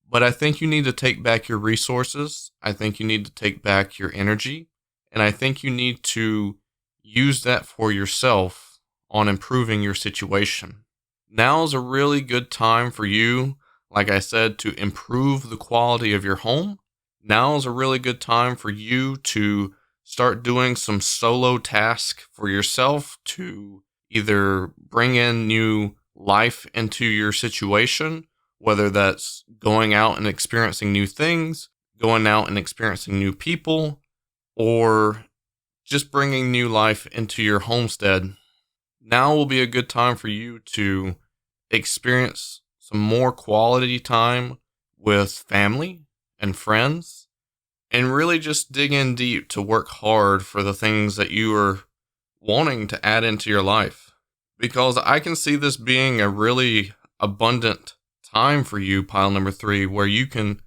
But I think you need to take back your resources. I think you need to take back your energy. And I think you need to use that for yourself on improving your situation. Now is a really good time for you, like I said, to improve the quality of your home. Now is a really good time for you to start doing some solo tasks for yourself to either bring in new life into your situation, whether that's going out and experiencing new things, going out and experiencing new people, or just bringing new life into your homestead. Now will be a good time for you to experience some more quality time with family and friends, and really just dig in deep to work hard for the things that you are wanting to add into your life. Because I can see this being a really abundant time for you, pile number 3, where you can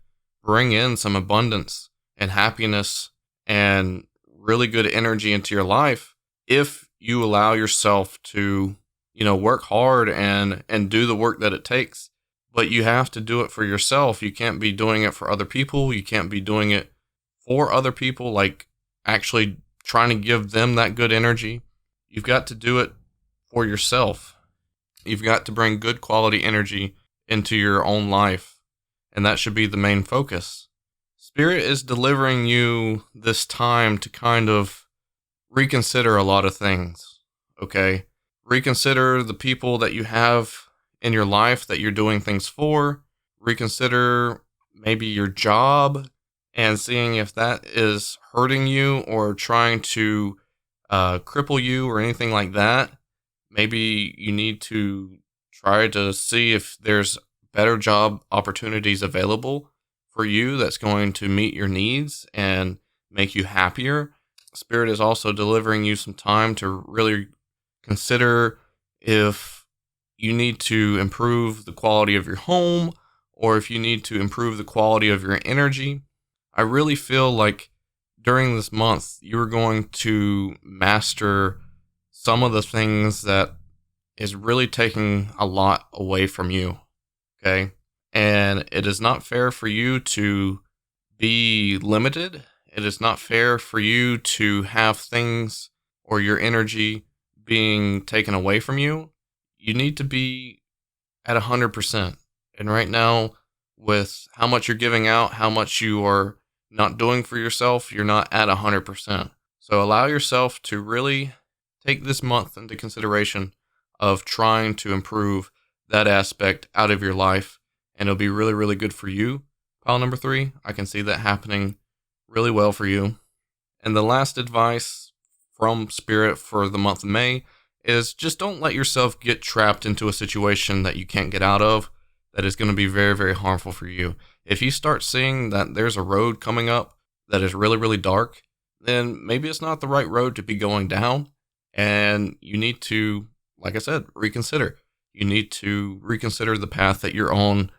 bring in some abundance and happiness and really good energy into your life if you allow yourself to, work hard and do the work that it takes. But you have to do it for yourself. You can't be doing it for other people. You can't be doing it for other people, like actually trying to give them that good energy. You've got to do it for yourself. You've got to bring good quality energy into your own life, and that should be the main focus. Spirit is delivering you this time to kind of reconsider a lot of things, okay? Reconsider the people that you have in your life that you're doing things for. Reconsider maybe your job and seeing if that is hurting you or trying to cripple you or anything like that. Maybe you need to try to see if there's better job opportunities available for you that's going to meet your needs and make you happier. Spirit is also delivering you some time to really consider if you need to improve the quality of your home, or if you need to improve the quality of your energy. I really feel like during this month, you're going to master some of the things that is really taking a lot away from you. Okay. And it is not fair for you to be limited. It is not fair for you to have things or your energy being taken away from you. You need to be at 100%. And right now, with how much you're giving out, how much you are not doing for yourself, you're not at 100%. So allow yourself to really take this month into consideration of trying to improve that aspect out of your life, and it'll be really, really good for you. Pile number 3, I can see that happening really well for you. And the last advice from Spirit for the month of May is just don't let yourself get trapped into a situation that you can't get out of that is going to be very, very harmful for you. If you start seeing that there's a road coming up that is really, really dark, then maybe it's not the right road to be going down. And you need to, like I said, reconsider. You need to reconsider the path that you're on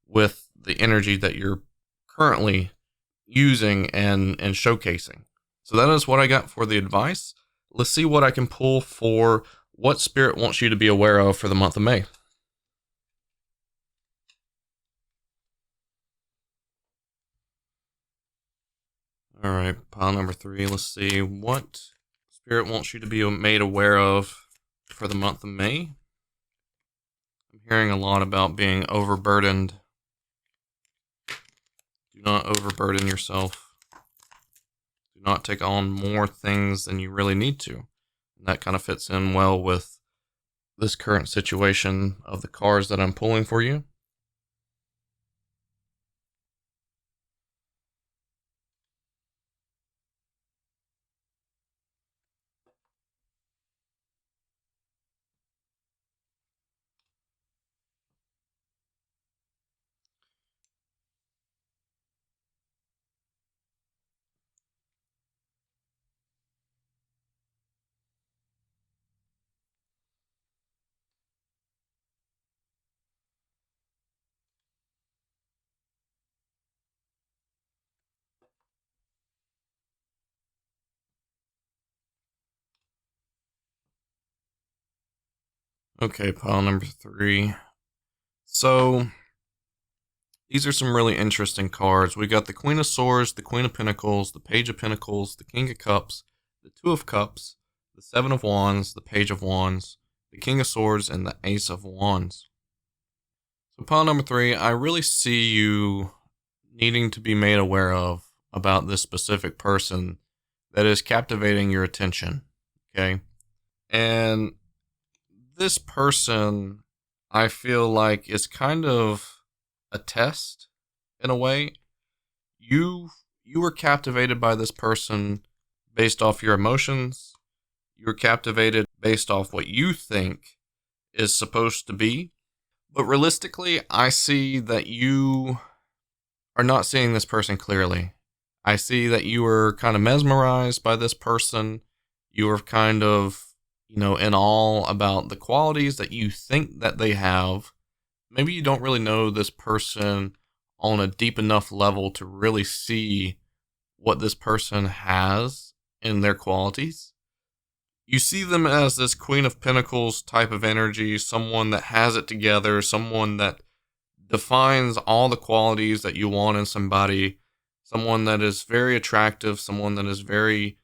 with the energy that you're currently using and showcasing. So that is what I got for the advice. Let's see what I can pull for what Spirit wants you to be aware of for the month of May. All right, pile number 3. Let's see what Spirit wants you to be made aware of for the month of May. I'm hearing a lot about being overburdened. Do not overburden yourself. Do not take on more things than you really need to. And that kind of fits in well with this current situation of the cards that I'm pulling for you. Okay, pile number 3. So, these are some really interesting cards. We got the Queen of Swords, the Queen of Pentacles, the Page of Pentacles, the King of Cups, the Two of Cups, the Seven of Wands, the Page of Wands, the King of Swords, and the Ace of Wands. So pile number 3, I really see you needing to be made aware of about this specific person that is captivating your attention. Okay? And this person, I feel like, is kind of a test in a way. You were captivated by this person based off your emotions. You were captivated based off what you think is supposed to be. But realistically, I see that you are not seeing this person clearly. I see that you were kind of mesmerized by this person. You were kind of, in awe about the qualities that you think that they have. Maybe you don't really know this person on a deep enough level to really see what this person has in their qualities. You see them as this Queen of Pentacles type of energy, someone that has it together, someone that defines all the qualities that you want in somebody, someone that is very attractive, someone that is very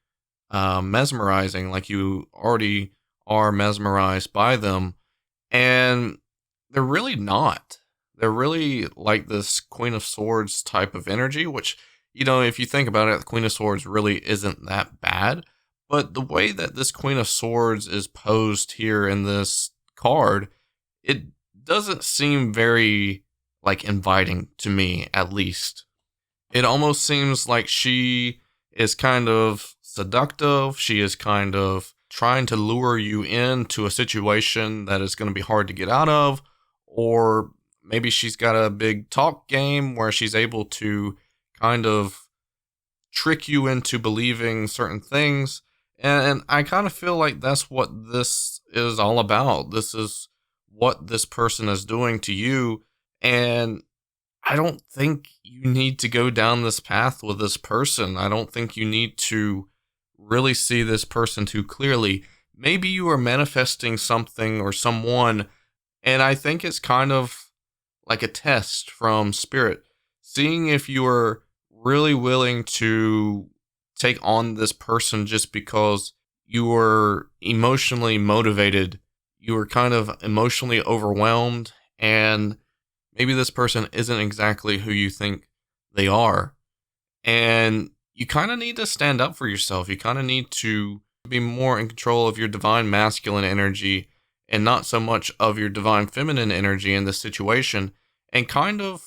mesmerizing, like you already are mesmerized by them. And they're really not. They're really like this Queen of Swords type of energy, which, if you think about it, the Queen of Swords really isn't that bad. But the way that this Queen of Swords is posed here in this card, it doesn't seem very, inviting to me, at least. It almost seems like she is kind of seductive. She is kind of trying to lure you into a situation that is going to be hard to get out of. Or maybe she's got a big talk game where she's able to kind of trick you into believing certain things. And I kind of feel like that's what this is all about. This is what this person is doing to you. And I don't think you need to go down this path with this person. I don't think you need to really see this person too clearly. Maybe you are manifesting something or someone, and I think it's kind of like a test from spirit, seeing if you are really willing to take on this person just because you were emotionally motivated. You were kind of emotionally overwhelmed, and maybe this person isn't exactly who you think they are. And you kind of need to stand up for yourself. You kind of need to be more in control of your divine masculine energy and not so much of your divine feminine energy in this situation, and kind of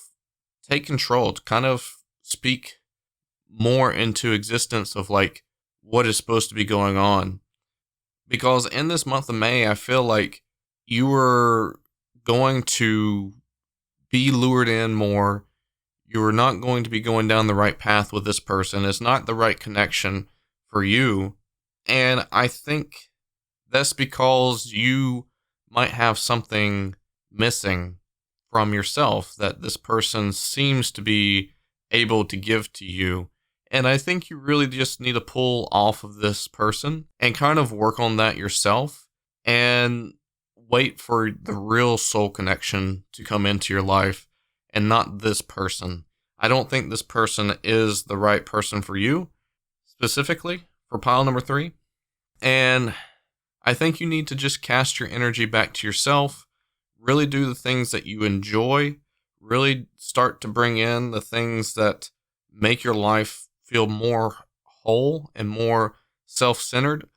take control, to kind of speak more into existence of like what is supposed to be going on. Because in this month of May, I feel like you were going to be lured in more. You are not going to be going down the right path with this person. It's not the right connection for you. And I think that's because you might have something missing from yourself that this person seems to be able to give to you. And I think you really just need to pull off of this person and kind of work on that yourself and wait for the real soul connection to come into your life and not this person. I don't think this person is the right person for you, specifically for pile number 3. And I think you need to just cast your energy back to yourself, really do the things that you enjoy, really start to bring in the things that make your life feel more whole and more self-centered.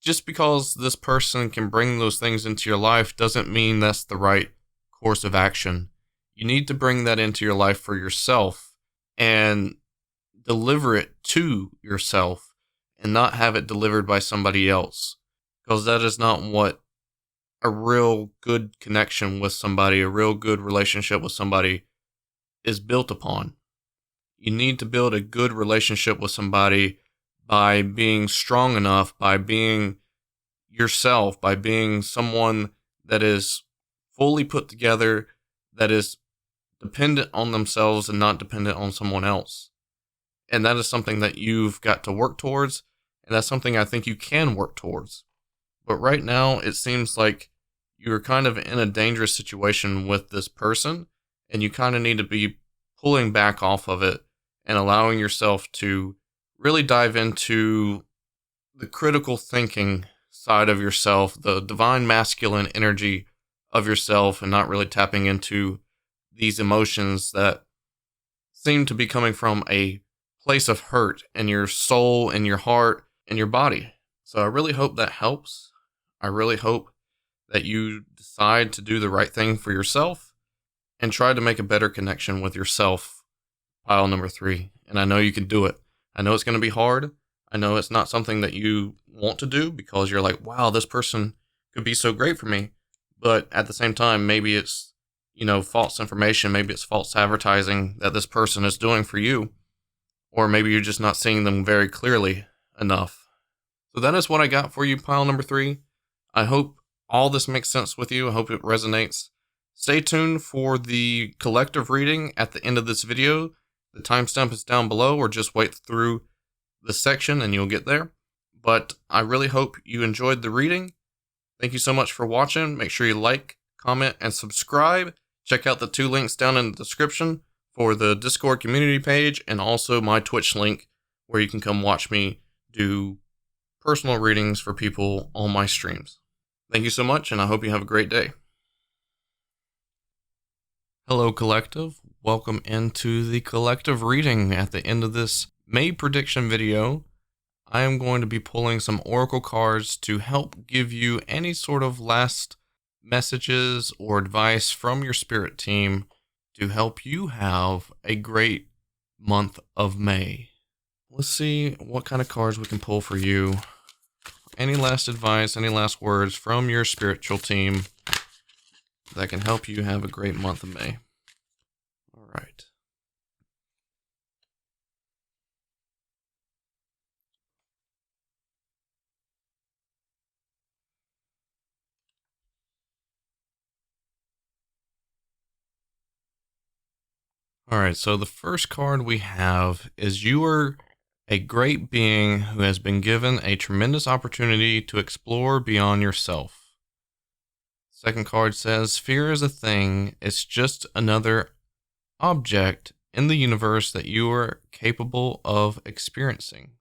Just because this person can bring those things into your life doesn't mean that's the right course of action. You need to bring that into your life for yourself and deliver it to yourself and not have it delivered by somebody else. Because that is not what a real good connection with somebody, a real good relationship with somebody is built upon. You need to build a good relationship with somebody by being strong enough, by being yourself, by being someone that is fully put together, that is dependent on themselves and not dependent on someone else. And that is something that you've got to work towards, and that's something I think you can work towards. But right now, it seems like you're kind of in a dangerous situation with this person, and you kind of need to be pulling back off of it and allowing yourself to really dive into the critical thinking side of yourself, the divine masculine energy of yourself, and not really tapping into these emotions that seem to be coming from a place of hurt in your soul, in your heart, in your body. So I really hope that helps. I really hope that you decide to do the right thing for yourself and try to make a better connection with yourself, pile number 3. And I know you can do it. I know it's going to be hard. I know it's not something that you want to do because you're like, wow, this person could be so great for me. But at the same time, maybe it's, false information. Maybe it's false advertising that this person is doing for you. Or maybe you're just not seeing them very clearly enough. So that is what I got for you, pile number 3. I hope all this makes sense with you. I hope it resonates. Stay tuned for the collective reading at the end of this video. The timestamp is down below, or just wait through the section and you'll get there. But I really hope you enjoyed the reading. Thank you so much for watching. Make sure you like, comment, and subscribe. Check out the 2 links down in the description for the Discord community page and also my Twitch link where you can come watch me do personal readings for people on my streams. Thank you so much, and I hope you have a great day. Hello, Collective. Welcome into the collective reading. At the end of this May prediction video, I am going to be pulling some oracle cards to help give you any sort of last messages or advice from your spirit team to help you have a great month of May. Let's see what kind of cards we can pull for you. Any last advice, any last words from your spiritual team that can help you have a great month of May. All right. All right, so the first card we have is you are a great being who has been given a tremendous opportunity to explore beyond yourself. Second card says fear is a thing, it's just another object in the universe that you are capable of experiencing.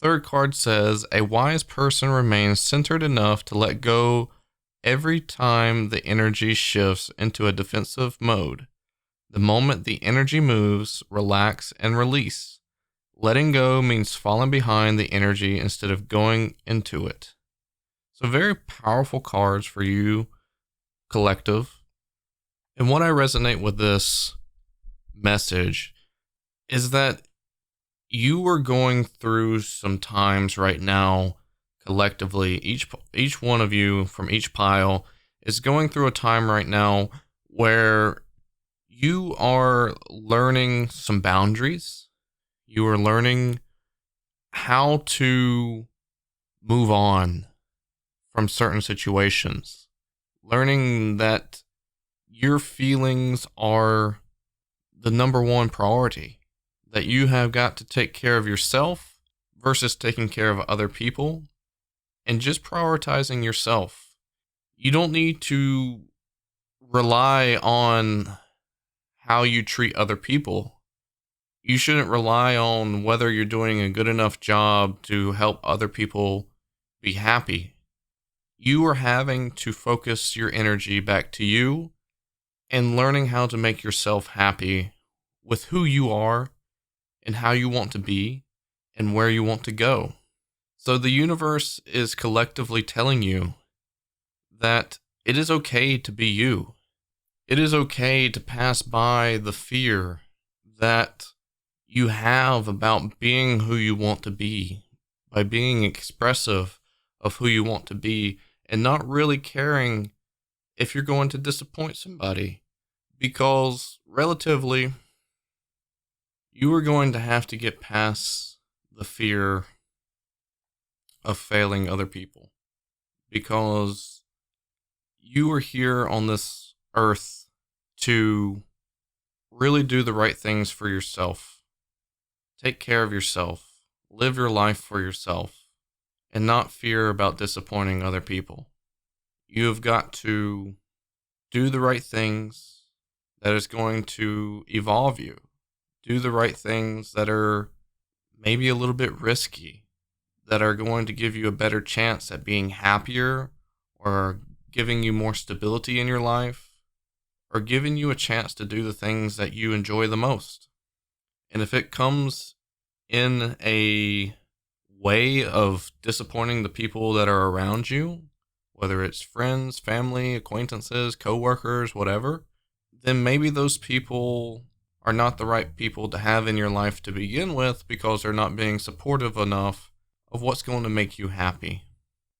Third card says a wise person remains centered enough to let go every time the energy shifts into a defensive mode. The moment the energy moves, relax and release. Letting go means falling behind the energy instead of going into it. So, very powerful cards for you, collective. And what I resonate with this message is that you are going through some times right now, collectively. Each one of you from each pile is going through a time right now where you are learning some boundaries. You are learning how to move on from certain situations. Learning that your feelings are the number one priority. That you have got to take care of yourself versus taking care of other people. And just prioritizing yourself. You don't need to rely on how you treat other people. You shouldn't rely on whether you're doing a good enough job to help other people be happy. You are having to focus your energy back to you and learning how to make yourself happy with who you are and how you want to be and where you want to go. So the universe is collectively telling you that it is okay to be you. It is okay to pass by the fear that you have about being who you want to be, by being expressive of who you want to be, and not really caring if you're going to disappoint somebody. Because relatively, you are going to have to get past the fear of failing other people. Because you are here on this earth to really do the right things for yourself. Take care of yourself. Live your life for yourself. And not fear about disappointing other people. You have got to do the right things that is going to evolve you. Do the right things that are maybe a little bit risky, that are going to give you a better chance at being happier or giving you more stability in your life or giving you a chance to do the things that you enjoy the most. And if it comes in a way of disappointing the people that are around you, whether it's friends, family, acquaintances, coworkers, whatever, then maybe those people are not the right people to have in your life to begin with because they're not being supportive enough of what's going to make you happy.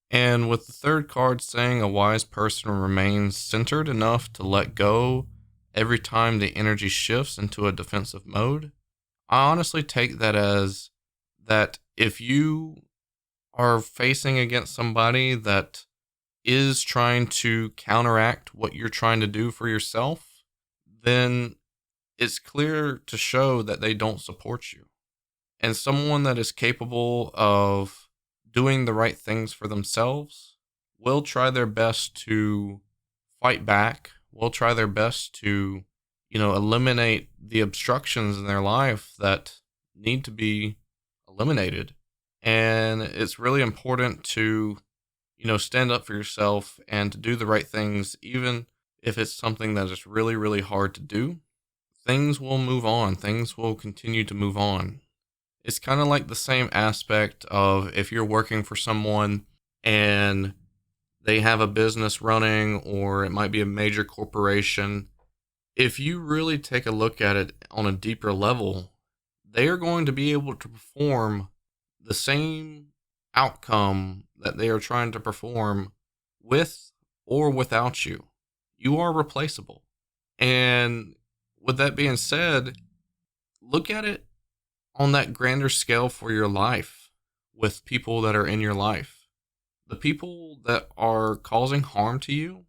And with the third card saying a wise person remains centered enough to let go every time the energy shifts into a defensive mode, I honestly take that as that if you are facing against somebody that is trying to counteract what you're trying to do for yourself, then it's clear to show that they don't support you. And someone that is capable of doing the right things for themselves will try their best to fight back, will try their best to, eliminate the obstructions in their life that need to be eliminated. And it's really important to, stand up for yourself and to do the right things, even if it's something that is really, really hard to do. Things will move on. Things will continue to move on. It's kind of like the same aspect of if you're working for someone and they have a business running, or it might be a major corporation. If you really take a look at it on a deeper level, they are going to be able to perform the same outcome that they are trying to perform with or without you. You are replaceable. And with that being said, look at it on that grander scale for your life with people that are in your life. The people that are causing harm to you,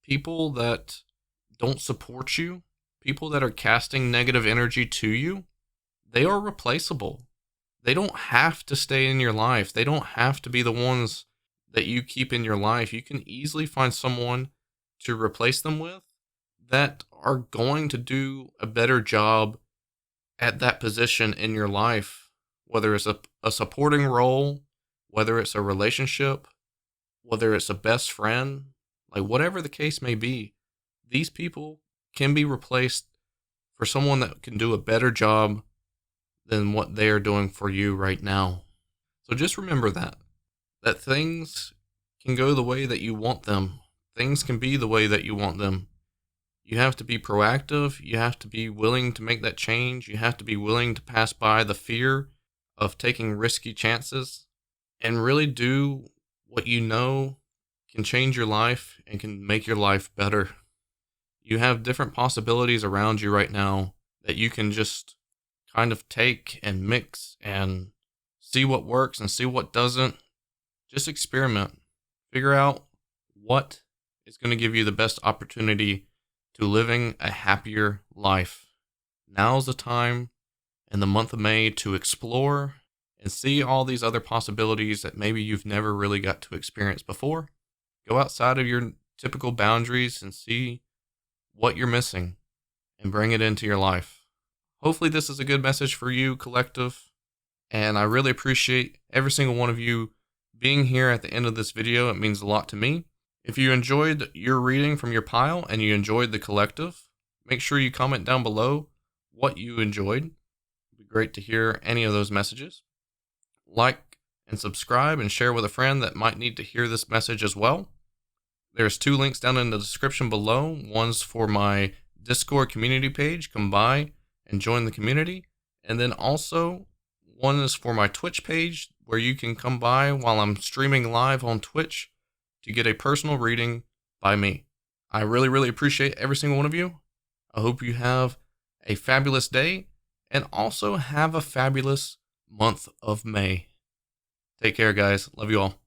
people that don't support you, people that are casting negative energy to you, they are replaceable. They don't have to stay in your life. They don't have to be the ones that you keep in your life. You can easily find someone to replace them with that are going to do a better job at that position in your life, whether it's a supporting role, whether it's a relationship, whether it's a best friend, like whatever the case may be, these people can be replaced for someone that can do a better job than what they are doing for you right now. So just remember that things can go the way that you want them. Things can be the way that you want them. You have to be proactive. You have to be willing to make that change. You have to be willing to pass by the fear of taking risky chances and really do what you know can change your life and can make your life better. You have different possibilities around you right now that you can just kind of take and mix and see what works and see what doesn't. Just experiment. Figure out what is going to give you the best opportunity to living a happier life. Now's the time in the month of May to explore and see all these other possibilities that maybe you've never really got to experience before. Go outside of your typical boundaries and see what you're missing and bring it into your life. Hopefully this is a good message for you, collective, and I really appreciate every single one of you being here at the end of this video. It means a lot to me. If you enjoyed your reading from your pile and you enjoyed the collective, make sure you comment down below what you enjoyed. It'd be great to hear any of those messages. Like and subscribe and share with a friend that might need to hear this message as well. There's 2 links down in the description below. One's for my Discord community page. Come by and join the community. And then also one is for my Twitch page where you can come by while I'm streaming live on Twitch to get a personal reading by me. I really, really appreciate every single one of you. I hope you have a fabulous day and also have a fabulous month of May. Take care, guys. Love you all.